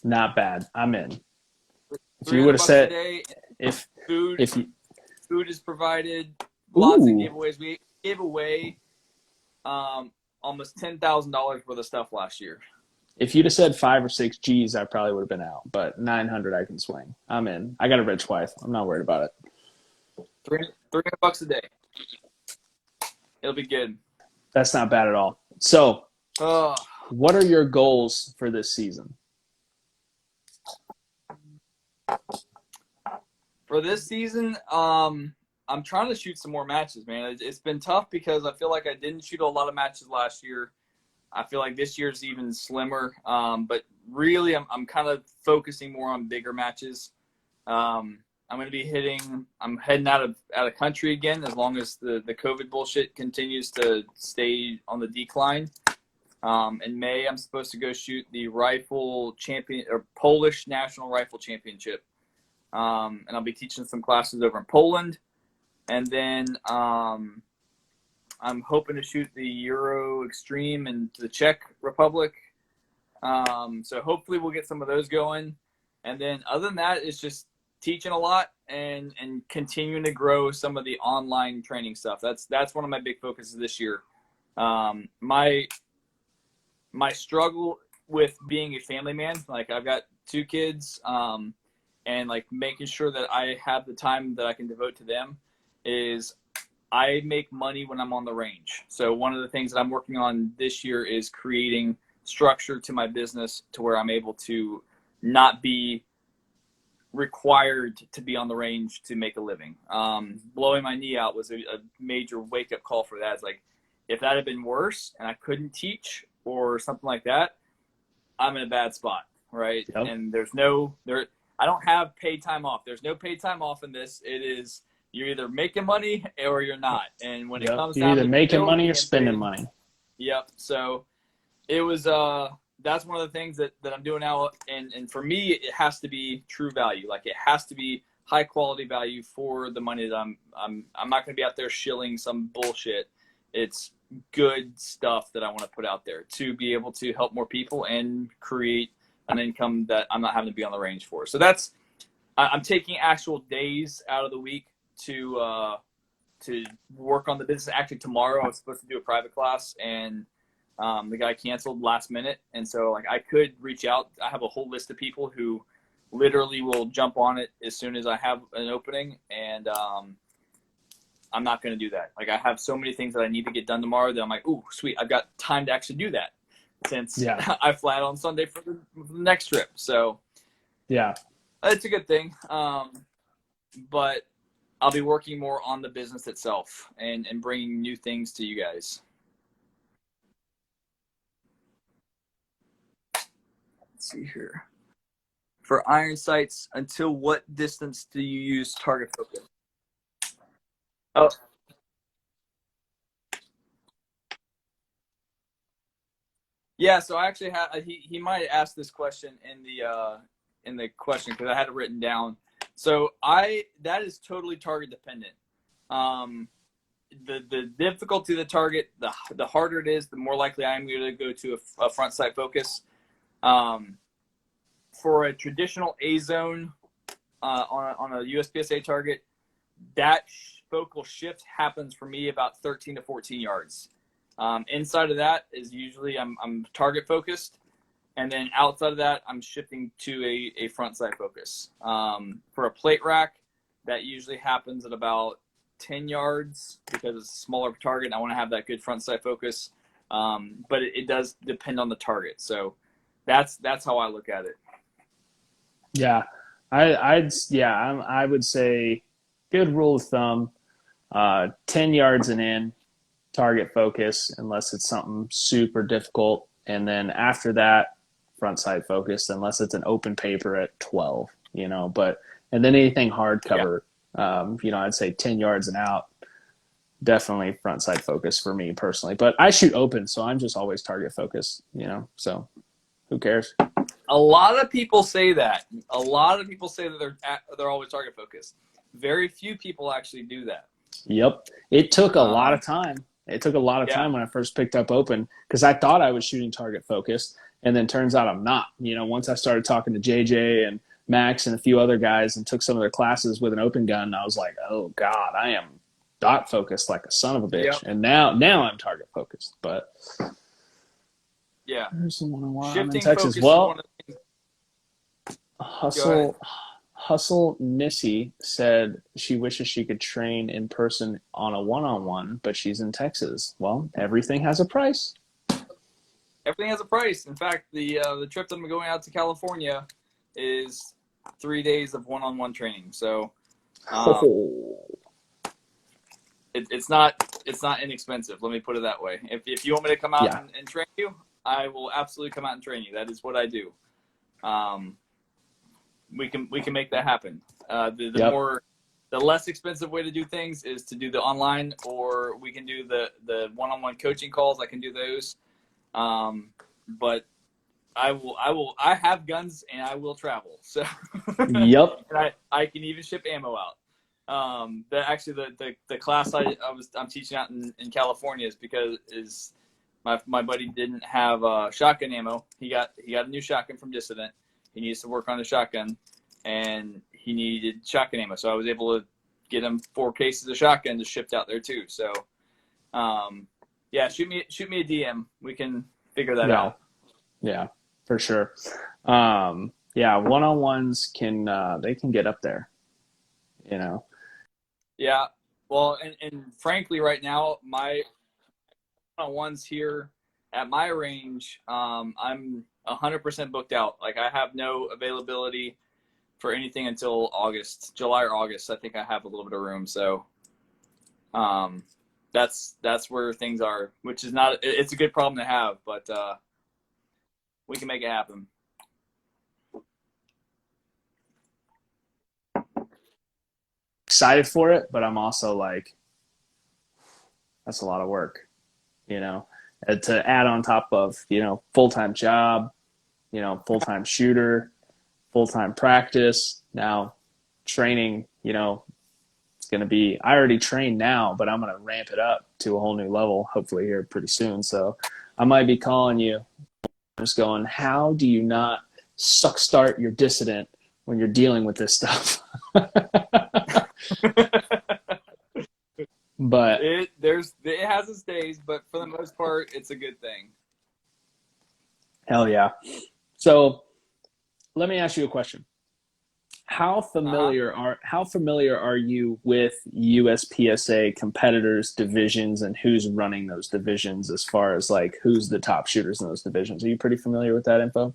[SPEAKER 1] Not bad. I'm in. If you would have said
[SPEAKER 2] food is provided,
[SPEAKER 1] Ooh.
[SPEAKER 2] Lots of giveaways. We gave away almost $10,000 worth of stuff last year.
[SPEAKER 1] If you'd have said 5 or 6 G's, I probably would have been out. But 900, I can swing. I'm in. I got a rich wife. I'm not worried about it.
[SPEAKER 2] $300 a day. It'll be good.
[SPEAKER 1] That's not bad at all. So, what are your goals for this season?
[SPEAKER 2] For this season, I'm trying to shoot some more matches, man. It's been tough because I feel like I didn't shoot a lot of matches last year. I feel like this year's even slimmer. But really, I'm kind of focusing more on bigger matches. I'm going to be I'm heading out of country again as long as the COVID bullshit continues to stay on the decline. In May, I'm supposed to go shoot the Polish National Rifle Championship. And I'll be teaching some classes over in Poland. And then I'm hoping to shoot the Euro Extreme in the Czech Republic. So hopefully we'll get some of those going. And then other than that, it's just teaching a lot and continuing to grow some of the online training stuff. That's one of my big focuses this year. My struggle with being a family man, like I've got 2 kids, and like making sure that I have the time that I can devote to them is I make money when I'm on the range. So one of the things that I'm working on this year is creating structure to my business to where I'm able to not be required to be on the range to make a living. Blowing my knee out was a major wake-up call for that. It's like, if that had been worse and I couldn't teach or something like that, I'm in a bad spot, right?
[SPEAKER 1] Yep.
[SPEAKER 2] And I don't have paid time off. There's no paid time off in this. It is, you're either making money or you're not. And when it comes down to
[SPEAKER 1] you're either making money or spending money.
[SPEAKER 2] Yep. So it was that's one of the things that I'm doing now. And for me, it has to be true value. Like it has to be high quality value for the money that I'm not going to be out there shilling some bullshit. It's good stuff that I want to put out there to be able to help more people and create an income that I'm not having to be on the range for. So I'm taking actual days out of the week to work on the business. Actually, tomorrow I was supposed to do a private class, and the guy canceled last minute. And so like I could reach out. I have a whole list of people who literally will jump on it as soon as I have an opening. And I'm not going to do that. Like I have so many things that I need to get done tomorrow that I'm like, ooh, sweet. I've got time to actually do that since I fly out on Sunday for the next trip. So
[SPEAKER 1] yeah,
[SPEAKER 2] it's a good thing. But I'll be working more on the business itself and bringing new things to you guys. Let's see here. For iron sights, until what distance do you use target focus? Oh. Yeah, so I actually had he might have asked this question in the question because I had it written down. So I that is totally target dependent. Um, the difficulty of the target, the harder it is, the more likely I am going to go to a front sight focus. Um, for a traditional A zone on a USPSA target, that focal shift happens for me about 13 to 14 yards. Inside of that is usually I'm target focused, and then outside of that I'm shifting to a front sight focus. For a plate rack, that usually happens at about 10 yards because it's a smaller target and I want to have that good front sight focus. But it does depend on the target. So that's how I look at it.
[SPEAKER 1] Yeah, I would say good rule of thumb, 10 yards and in, target focus, unless it's something super difficult. And then after that, front sight focus, unless it's an open paper at 12, but, and then anything
[SPEAKER 2] Yeah.
[SPEAKER 1] hardcover, I'd say 10 yards and out, definitely front sight focus for me personally. But I shoot open, so I'm just always target focused, so who cares?
[SPEAKER 2] A lot of people say that. A lot of people say that they're always target focused. Very few people actually do that.
[SPEAKER 1] Yep. It took a lot of
[SPEAKER 2] Um,
[SPEAKER 1] time. It took a lot of
[SPEAKER 2] yeah.
[SPEAKER 1] time when I first picked up open because I thought I was shooting target focused, and then turns out I'm not. Once I started talking to JJ and Max and a few other guys and took some of their classes with an open gun, I was like, oh God, I am dot focused like a son of a bitch.
[SPEAKER 2] Yep.
[SPEAKER 1] And now I'm target focused. But
[SPEAKER 2] Yeah.
[SPEAKER 1] there's the one I'm in
[SPEAKER 2] Shifting
[SPEAKER 1] Texas.
[SPEAKER 2] focus is one
[SPEAKER 1] Well,
[SPEAKER 2] of the things. Go ahead.
[SPEAKER 1] Hustle Nissy said she wishes she could train in person on a one-on-one, but she's in Texas. Well, everything has a price.
[SPEAKER 2] Everything has a price. In fact, the trip that I'm going out to California is 3 days of one-on-one training. So
[SPEAKER 1] Oh.
[SPEAKER 2] it's not inexpensive. Let me put it that way. If you want me to come out
[SPEAKER 1] Yeah.
[SPEAKER 2] and train you, I will absolutely come out and train you. That is what I do. We can make that happen.
[SPEAKER 1] Yep.
[SPEAKER 2] The less expensive way to do things is to do the online, or we can do the one-on-one coaching calls. I can do those. But I have guns and I will travel. So
[SPEAKER 1] Yep.
[SPEAKER 2] and I can even ship ammo out. The class I'm teaching out in California is because my buddy didn't have shotgun ammo. He got a new shotgun from Dissident. He needs to work on the shotgun, and he needed shotgun ammo. So I was able to get him 4 cases of shotgun to shipped out there too. So, yeah, shoot me a DM. We can figure that
[SPEAKER 1] Yeah.
[SPEAKER 2] out.
[SPEAKER 1] Yeah, for sure. Yeah, one-on-ones they can get up there, you know.
[SPEAKER 2] Yeah. Well, and frankly, right now, my ones here at my range, I'm 100% booked out. Like I have no availability for anything until July or August. I think I have a little bit of room. So, that's where things are, which is not. It's a good problem to have, but we can make it happen.
[SPEAKER 1] Excited for it, but I'm also like, that's a lot of work, you know. And to add on top of, full-time job, full-time shooter, full-time practice. Now training, it's going to be, I already train now, but I'm going to ramp it up to a whole new level, hopefully here pretty soon. So I might be calling you just going, how do you not start your dissident when you're dealing with this stuff? But
[SPEAKER 2] It has its days, but for the most part, it's a good thing.
[SPEAKER 1] hell yeah. So let me ask you a question. How
[SPEAKER 2] Uh-huh.
[SPEAKER 1] familiar are you with USPSA competitors divisions and who's running those divisions as far as like who's the top shooters in those divisions? Are you pretty familiar with that info?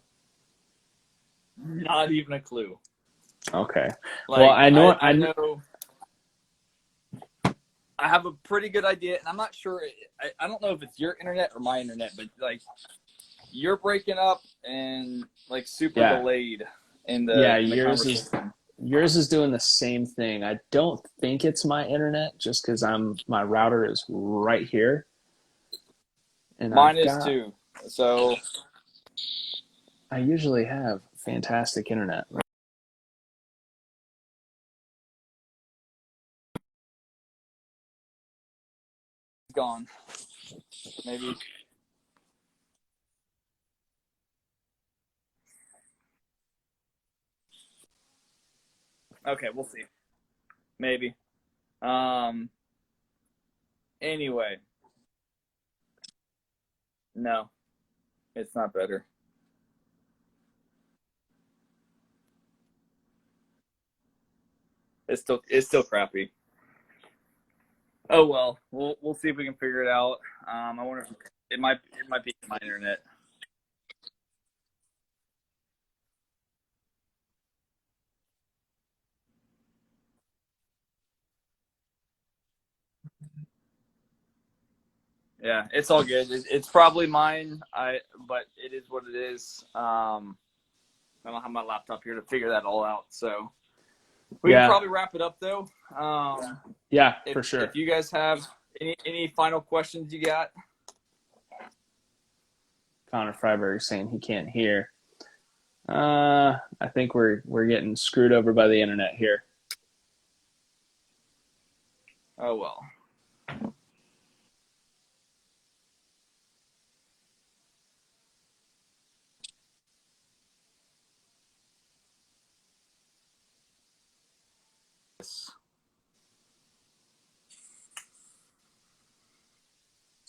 [SPEAKER 2] Not even a clue.
[SPEAKER 1] Okay. Well,
[SPEAKER 2] Like I
[SPEAKER 1] I know.
[SPEAKER 2] know I have a pretty good idea, and I'm not sure. I don't know if it's your internet or my internet, but like you're breaking up and like super
[SPEAKER 1] Yeah.
[SPEAKER 2] delayed
[SPEAKER 1] Yeah,
[SPEAKER 2] in the conversation.
[SPEAKER 1] yours is doing the same thing. I don't think it's my internet just cuz my router is right here and
[SPEAKER 2] Mine
[SPEAKER 1] I've
[SPEAKER 2] is
[SPEAKER 1] got
[SPEAKER 2] too. So
[SPEAKER 1] I usually have fantastic internet.
[SPEAKER 2] it's gone. Maybe. Okay, we'll see. Maybe. Um. Anyway, no, it's not better. It's still crappy. Oh well, we'll see if we can figure it out. I wonder if it might be my internet. Yeah, it's all good. It's probably mine. But it is what it is. I don't have my laptop here to figure that all out. So we can
[SPEAKER 1] Yeah,
[SPEAKER 2] probably wrap it up though.
[SPEAKER 1] yeah,
[SPEAKER 2] If
[SPEAKER 1] for sure.
[SPEAKER 2] if you guys have any final questions you got,
[SPEAKER 1] Connor Freiberg saying he can't hear. I think we're getting screwed over by the internet here.
[SPEAKER 2] oh well.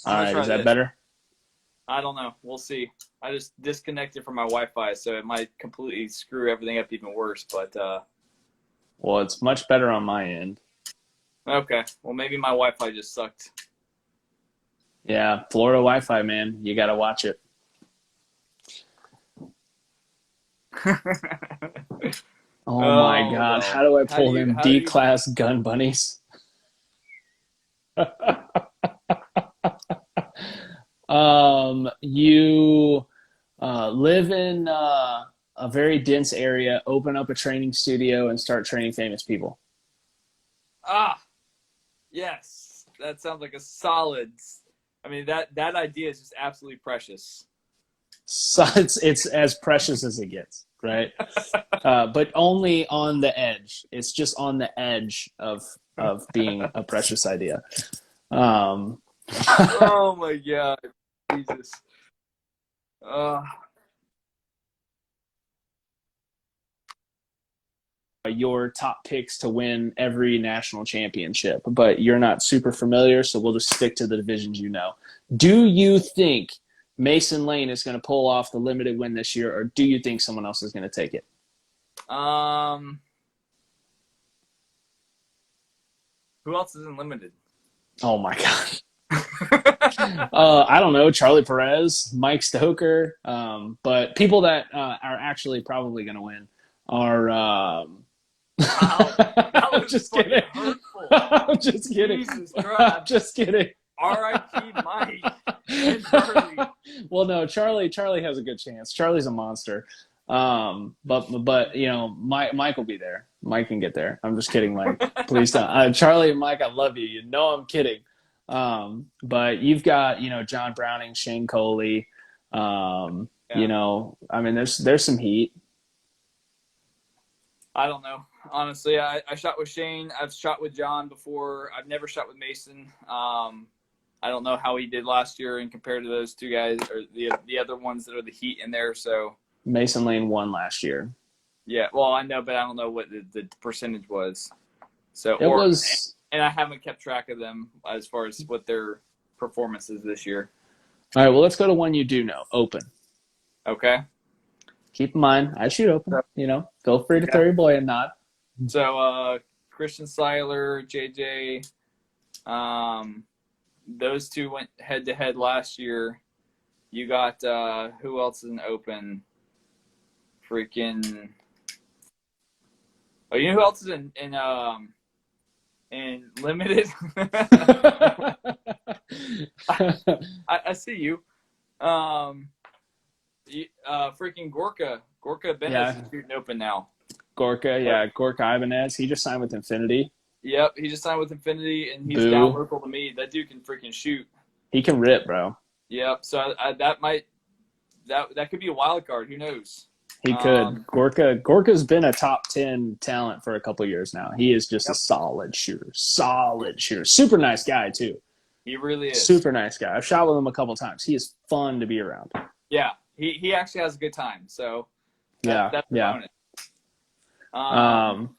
[SPEAKER 1] All
[SPEAKER 2] I'm gonna
[SPEAKER 1] right, is
[SPEAKER 2] try
[SPEAKER 1] that
[SPEAKER 2] this.
[SPEAKER 1] better?
[SPEAKER 2] I don't know. We'll see. I just disconnected from my Wi-Fi, so it might completely screw everything up even worse. But
[SPEAKER 1] Well, it's much better on my end.
[SPEAKER 2] okay. Well, maybe my Wi-Fi just sucked.
[SPEAKER 1] Yeah, Florida Wi-Fi, man, you got to watch it. Oh my
[SPEAKER 2] Oh
[SPEAKER 1] God, how
[SPEAKER 2] well.
[SPEAKER 1] do I
[SPEAKER 2] How do
[SPEAKER 1] pull
[SPEAKER 2] you
[SPEAKER 1] them
[SPEAKER 2] how do you
[SPEAKER 1] D-class gun bunnies? You live in a very dense area, open up a training studio, and start training famous people.
[SPEAKER 2] ah yes, that sounds like a solid. I mean that idea is just absolutely precious.
[SPEAKER 1] So it's as precious as it gets, right? But only on the edge. It's just on the edge of being a precious idea. Um,
[SPEAKER 2] Oh my god, Jesus. Uh,
[SPEAKER 1] your top picks to win every national championship, but you're not super familiar, so we'll just stick to the divisions you know. Do you think Mason Lane is going to pull off the limited win this year, or do you think someone else is going to take it?
[SPEAKER 2] um, who else isn't limited?
[SPEAKER 1] Oh my God. I don't know, Charlie Perez, Mike Stoker, but people that are actually probably going to win are.
[SPEAKER 2] Wow, that
[SPEAKER 1] I'm
[SPEAKER 2] was
[SPEAKER 1] just
[SPEAKER 2] fucking
[SPEAKER 1] kidding.
[SPEAKER 2] hurtful.
[SPEAKER 1] I'm just kidding.
[SPEAKER 2] Jesus
[SPEAKER 1] I'm
[SPEAKER 2] Christ.
[SPEAKER 1] just kidding.
[SPEAKER 2] R.I.P. Mike and Charlie.
[SPEAKER 1] Well, no, Charlie has a good chance. Charlie's a monster. But you know, Mike will be there. Mike can get there. I'm just kidding, Mike. Please don't. Charlie and Mike, I love you. You know I'm kidding. But you've got John Browning, Shane Coley.
[SPEAKER 2] Yeah.
[SPEAKER 1] I mean, there's some heat.
[SPEAKER 2] I don't know. Honestly, I shot with Shane. I've shot with John before. I've never shot with Mason. I don't know how he did last year and compared to those two guys or the other ones that are the heat in there. So
[SPEAKER 1] Mason Lane won last year.
[SPEAKER 2] yeah, well I know, but I don't know what the percentage was. So
[SPEAKER 1] It was
[SPEAKER 2] and I haven't kept track of them as far as what their performance is this year.
[SPEAKER 1] all right. Well, let's go to one you do know. Open.
[SPEAKER 2] Okay.
[SPEAKER 1] Keep in mind, I shoot open. Feel free to
[SPEAKER 2] Okay.
[SPEAKER 1] throw your boy a nod.
[SPEAKER 2] So Christian Seiler, JJ, those two went head to head last year. You got who else is an open? Freaking. Oh, you know who else is in limited? I see you. Freaking Gorka Benes
[SPEAKER 1] Yeah.
[SPEAKER 2] is shooting open now.
[SPEAKER 1] Gorka Ibanez. He just signed with Infinity.
[SPEAKER 2] Yep, he just signed with Infinity, and down
[SPEAKER 1] Boo.
[SPEAKER 2] local to me. That dude can freaking shoot.
[SPEAKER 1] He can rip, bro.
[SPEAKER 2] Yep. So that might that could be a wild card. Who knows?
[SPEAKER 1] He could.
[SPEAKER 2] Um,
[SPEAKER 1] Gorka's been a top 10 talent for a couple of years now. He is just a
[SPEAKER 2] yep,
[SPEAKER 1] solid shooter. Solid shooter. Super nice guy, too.
[SPEAKER 2] he really is.
[SPEAKER 1] Super nice guy. I've shot with him a couple of times. He is fun to be around.
[SPEAKER 2] Yeah, he actually has a good time. So
[SPEAKER 1] Yeah,
[SPEAKER 2] that's a
[SPEAKER 1] yeah.
[SPEAKER 2] bonus. Um,
[SPEAKER 1] Um,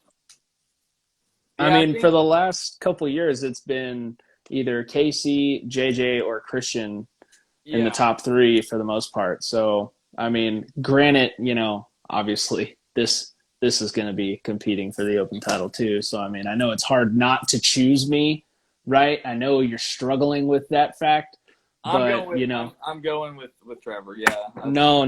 [SPEAKER 1] I
[SPEAKER 2] yeah, I
[SPEAKER 1] mean, for
[SPEAKER 2] think
[SPEAKER 1] the last couple of years, it's been either Casey, JJ, or Christian in the
[SPEAKER 2] yeah.
[SPEAKER 1] top three for the most part. So, I mean, granted, obviously this is going to be competing for the open title too. So, I mean, I know it's hard not to choose me, right? I know you're struggling with that fact, but
[SPEAKER 2] I'm going with Trevor. Yeah,
[SPEAKER 1] no,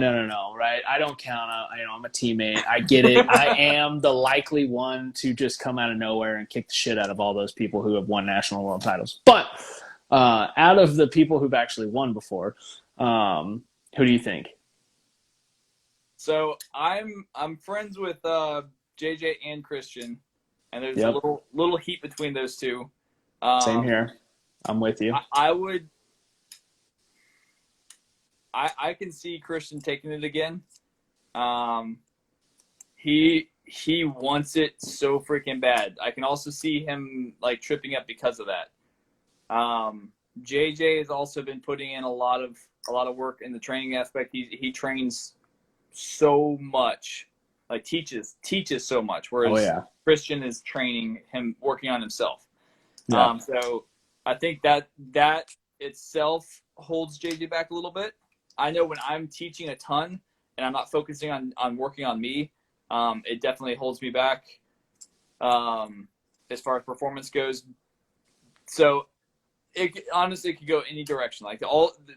[SPEAKER 1] right? I don't count out. I'm a teammate. I get it. I am the likely one to just come out of nowhere and kick the shit out of all those people who have won national world titles. But out of the people who've actually won before, who do you think?
[SPEAKER 2] So I'm friends with JJ and Christian, and there's a
[SPEAKER 1] Yep.
[SPEAKER 2] little heat between those two.
[SPEAKER 1] Same
[SPEAKER 2] Um,
[SPEAKER 1] here. I'm with you.
[SPEAKER 2] I would I can see Christian taking it again. Um, he wants it so freaking bad. I can also see him like tripping up because of that. JJ has also been putting in a lot of work in the training aspect. He trains so much, like teaches so much,
[SPEAKER 1] Oh
[SPEAKER 2] whereas
[SPEAKER 1] yeah.
[SPEAKER 2] Christian is training him, working on himself.
[SPEAKER 1] Yeah.
[SPEAKER 2] So I think that itself holds JJ back a little bit. I know when I'm teaching a ton and I'm not focusing on working on me, it definitely holds me back as far as performance goes. So it honestly could go any direction. Like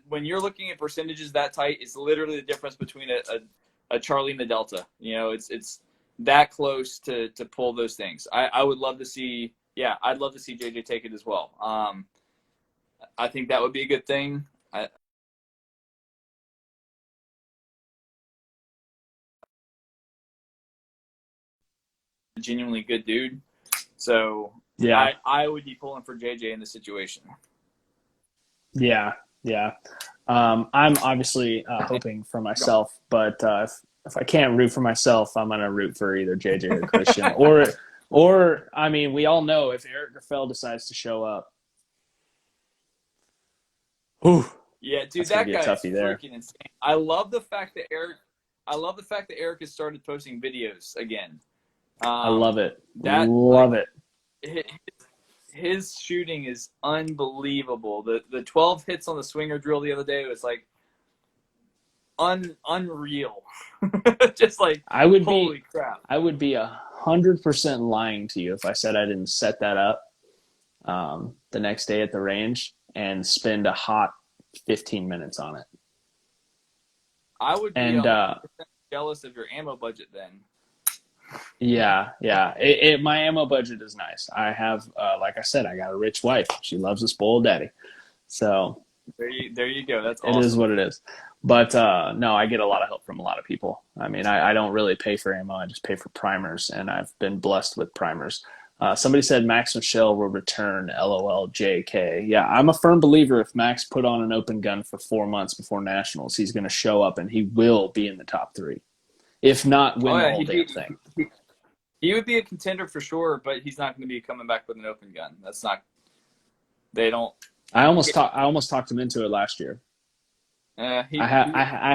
[SPEAKER 2] when you're looking at percentages that tight, it's literally the difference between a Charlie and a Delta. It's that close to pull those things. I would love to see. Yeah, I'd love to see JJ take it as well. I think that would be a good thing. Genuinely good dude. So
[SPEAKER 1] Yeah.
[SPEAKER 2] I would be pulling for JJ in this situation.
[SPEAKER 1] Yeah. Yeah. I'm obviously hoping for myself, but if I can't root for myself, I'm gonna root for either JJ or Christian, or I mean, we all know if Eric Graffel decides to show up, whew,
[SPEAKER 2] Yeah, dude,
[SPEAKER 1] that's gonna
[SPEAKER 2] that
[SPEAKER 1] be a
[SPEAKER 2] guy is
[SPEAKER 1] toughie there.
[SPEAKER 2] freaking insane. I love the fact that Eric has started posting videos again.
[SPEAKER 1] I love it.
[SPEAKER 2] That
[SPEAKER 1] Love it.
[SPEAKER 2] his shooting is unbelievable. The 12 hits on the swinger drill the other day was like unreal. Just like
[SPEAKER 1] I would
[SPEAKER 2] holy
[SPEAKER 1] be
[SPEAKER 2] crap.
[SPEAKER 1] I would be 100% lying to you if I said I didn't set that up the next day at the range and spend a hot 15 minutes on it.
[SPEAKER 2] I would be
[SPEAKER 1] And
[SPEAKER 2] 100% jealous of your ammo budget then.
[SPEAKER 1] yeah, my ammo budget is nice. I have, like I said, I got a rich wife. She loves a spoiled daddy. So
[SPEAKER 2] There you go. That's
[SPEAKER 1] it is
[SPEAKER 2] awesome.
[SPEAKER 1] what it is. But no, I get a lot of help from a lot of people. I mean, I don't really pay for ammo. I just pay for primers, and I've been blessed with primers. Somebody said Max Michelle will return. LOL JK. Yeah, I'm a firm believer if Max put on an open gun for 4 months before nationals, he's going to show up and he will be in the top three. If not, win
[SPEAKER 2] Oh
[SPEAKER 1] the
[SPEAKER 2] yeah,
[SPEAKER 1] whole damn thing.
[SPEAKER 2] he would be a contender for sure, but he's not going to be coming back with an open gun. That's not. They don't.
[SPEAKER 1] I almost talked him into it last year. I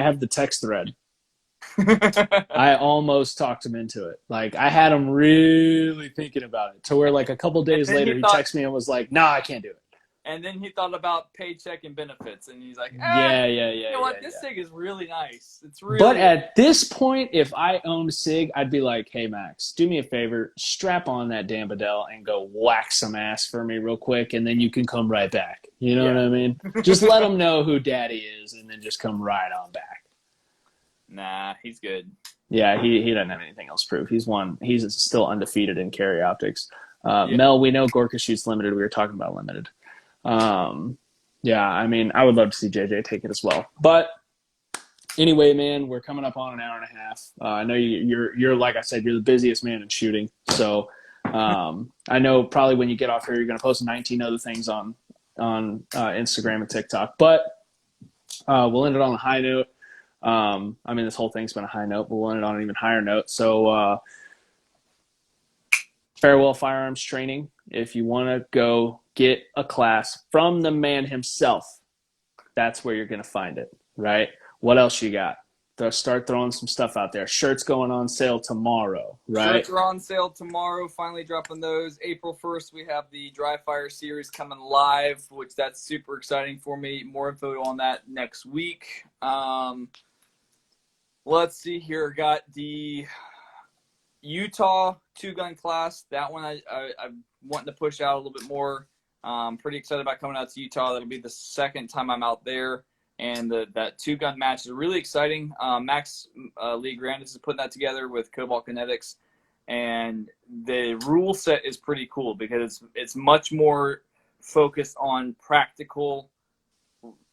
[SPEAKER 1] have the text thread. I almost talked him into it. Like I had him really thinking about it to where like a couple days later he texted me and was like, "Nah, I can't do it."
[SPEAKER 2] And then he thought about paycheck and benefits, and he's like,
[SPEAKER 1] Yeah.
[SPEAKER 2] You know what? This SIG is really nice. It's really.
[SPEAKER 1] But at this point, if I owned SIG, I'd be like, "Hey Max, do me a favor, strap on that damn Bedell and go whack some ass for me real quick, and then you can come right back." You know what I mean? Just let him know who Daddy is, and then just come right on back.
[SPEAKER 2] Nah, he's good.
[SPEAKER 1] Yeah, he doesn't have anything else to prove. He's still undefeated in carry optics. Mel, we know Gorka shoots limited. We were talking about limited. Yeah, I mean, I would love to see JJ take it as well. But anyway, man, we're coming up on an hour and a half. I know you're like I said, you're the busiest man in shooting. So I know probably when you get off here, you're going to post 19 other things on Instagram and TikTok. But we'll end it on a high note. I mean, this whole thing's been a high note, but we'll end it on an even higher note. So, Farewell Firearms Training. If you want to go get a class from the man himself, that's where you're going to find it, right? What else you got? Start throwing some stuff out there. Shirts going on sale tomorrow, right?
[SPEAKER 2] Shirts are on sale tomorrow. Finally dropping those. April 1st, we have the Dry Fire series coming live, which that's super exciting for me. More info on that next week. Let's see here. Got the Utah 2-gun class. That one I'm wanting to push out a little bit more. Pretty excited about coming out to Utah. That'll be the second time I'm out there. And that 2-gun match is really exciting. Max Lee Grandis is putting that together with Cobalt Kinetics. And the rule set is pretty cool because it's much more focused on practical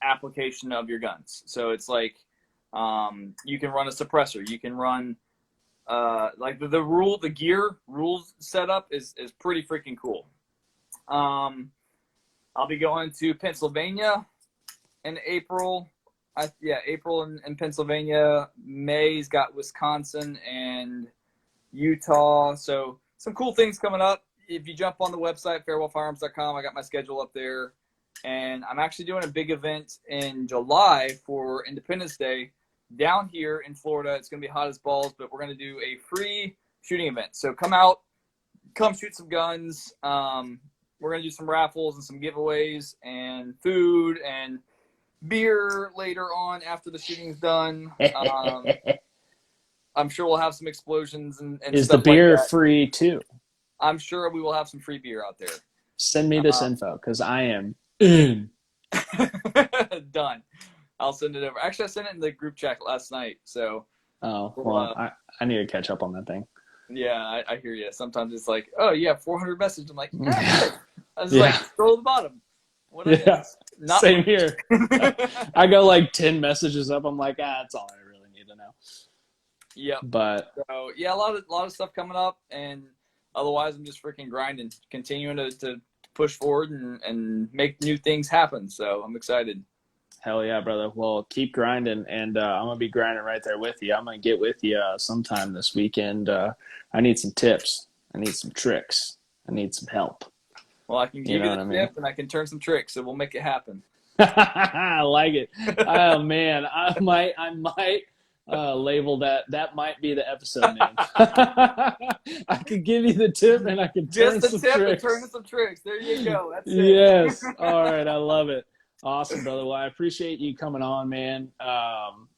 [SPEAKER 2] application of your guns. So it's like you can run a suppressor. You can run like the gear rules setup is pretty freaking cool. I'll be going to Pennsylvania in April. April in Pennsylvania. May's got Wisconsin and Utah. So some cool things coming up. If you jump on the website, farewellfirearms.com, I got my schedule up there. And I'm actually doing a big event in July for Independence Day down here in Florida. It's going to be hot as balls, but we're going to do a free shooting event. So come out, come shoot some guns. We're going to do some raffles and some giveaways and food and beer later on after the shooting's done. I'm sure we'll have some explosions and
[SPEAKER 1] Is
[SPEAKER 2] stuff
[SPEAKER 1] the beer
[SPEAKER 2] like that.
[SPEAKER 1] free too?
[SPEAKER 2] I'm sure we will have some free beer out there.
[SPEAKER 1] Send me this info because I am in.
[SPEAKER 2] Done. I'll send it over. Actually, I sent it in the group chat last night. So.
[SPEAKER 1] Oh, well, I need to catch up on that thing.
[SPEAKER 2] Yeah, I hear you. Sometimes it's like, oh, yeah, 400 messages. I'm like, I was like, scroll to the bottom. What
[SPEAKER 1] Not same here. I go like 10 messages up. I'm like, that's all I really need to know.
[SPEAKER 2] Yep.
[SPEAKER 1] But
[SPEAKER 2] so yeah, a lot of stuff coming up, and otherwise I'm just freaking grinding, continuing to push forward and make new things happen. So I'm excited.
[SPEAKER 1] Hell yeah, brother. Well, keep grinding, and I'm going to be grinding right there with you. I'm going to get with you sometime this weekend. I need some tips. I need some tricks. I need some help.
[SPEAKER 2] Well, I can give you the tip, and I can turn some tricks, so we'll make it happen.
[SPEAKER 1] I like it. Oh, man. I might label that. That might be the episode name. I could give you the tip, and I can turn some tricks.
[SPEAKER 2] And turn some tricks. There you go. That's it.
[SPEAKER 1] Yes. All right. I love it. Awesome, brother. Well, I appreciate you coming on, man.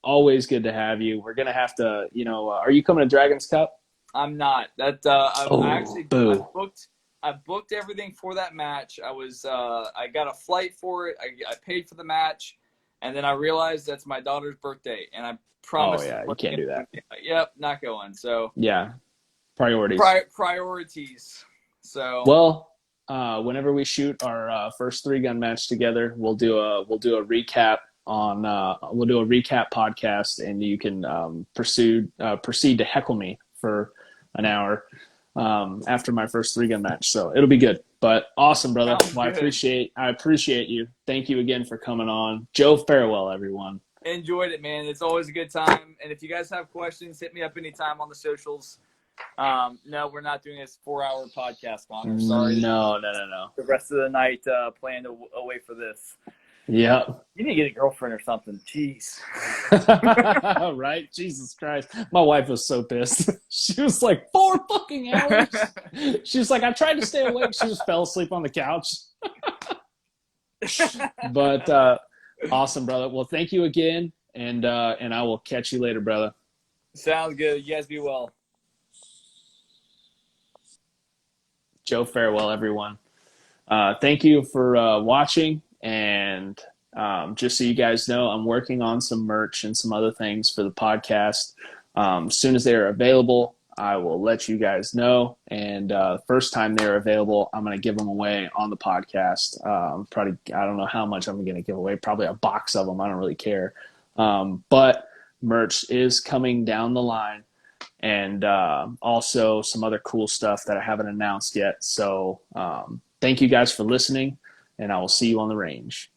[SPEAKER 1] Always good to have you. We're going to have to, are you coming to Dragon's Cup?
[SPEAKER 2] I'm not. I booked everything for that match. I got a flight for it. I paid for the match, and then I realized that's my daughter's birthday, and I promised.
[SPEAKER 1] Oh yeah, you can't do that.
[SPEAKER 2] Yep, not going. So
[SPEAKER 1] yeah, priorities.
[SPEAKER 2] Priorities. So
[SPEAKER 1] well, whenever we shoot our first 3-gun match together, we'll do a recap on we'll do a recap podcast, and you can proceed to heckle me for an hour after my first 3-gun match. So it'll be good. But awesome, brother. Well, I appreciate you. Thank you again for coming on. Joe Farewell, everyone.
[SPEAKER 2] Enjoyed it, man. It's always a good time. And if you guys have questions, hit me up anytime on the socials. No, we're not doing this 4-hour podcast, Connor. Sorry.
[SPEAKER 1] No.
[SPEAKER 2] The rest of the night planned away for this.
[SPEAKER 1] Yep.
[SPEAKER 2] You need to get a girlfriend or something. Jeez.
[SPEAKER 1] Right? Jesus Christ. My wife was so pissed. She was like, 4 fucking hours? She was like, I tried to stay awake. She just fell asleep on the couch. But awesome, brother. Well, thank you again, and I will catch you later, brother.
[SPEAKER 2] Sounds good. You guys be well.
[SPEAKER 1] Joe Farewell, everyone. Thank you for watching. And just so you guys know, I'm working on some merch and some other things for the podcast. As soon as they are available, I will let you guys know. And first time they're available, I'm going to give them away on the podcast. Probably, I don't know how much I'm going to give away. Probably a box of them. I don't really care. But merch is coming down the line. And also some other cool stuff that I haven't announced yet. So thank you guys for listening, and I will see you on the range.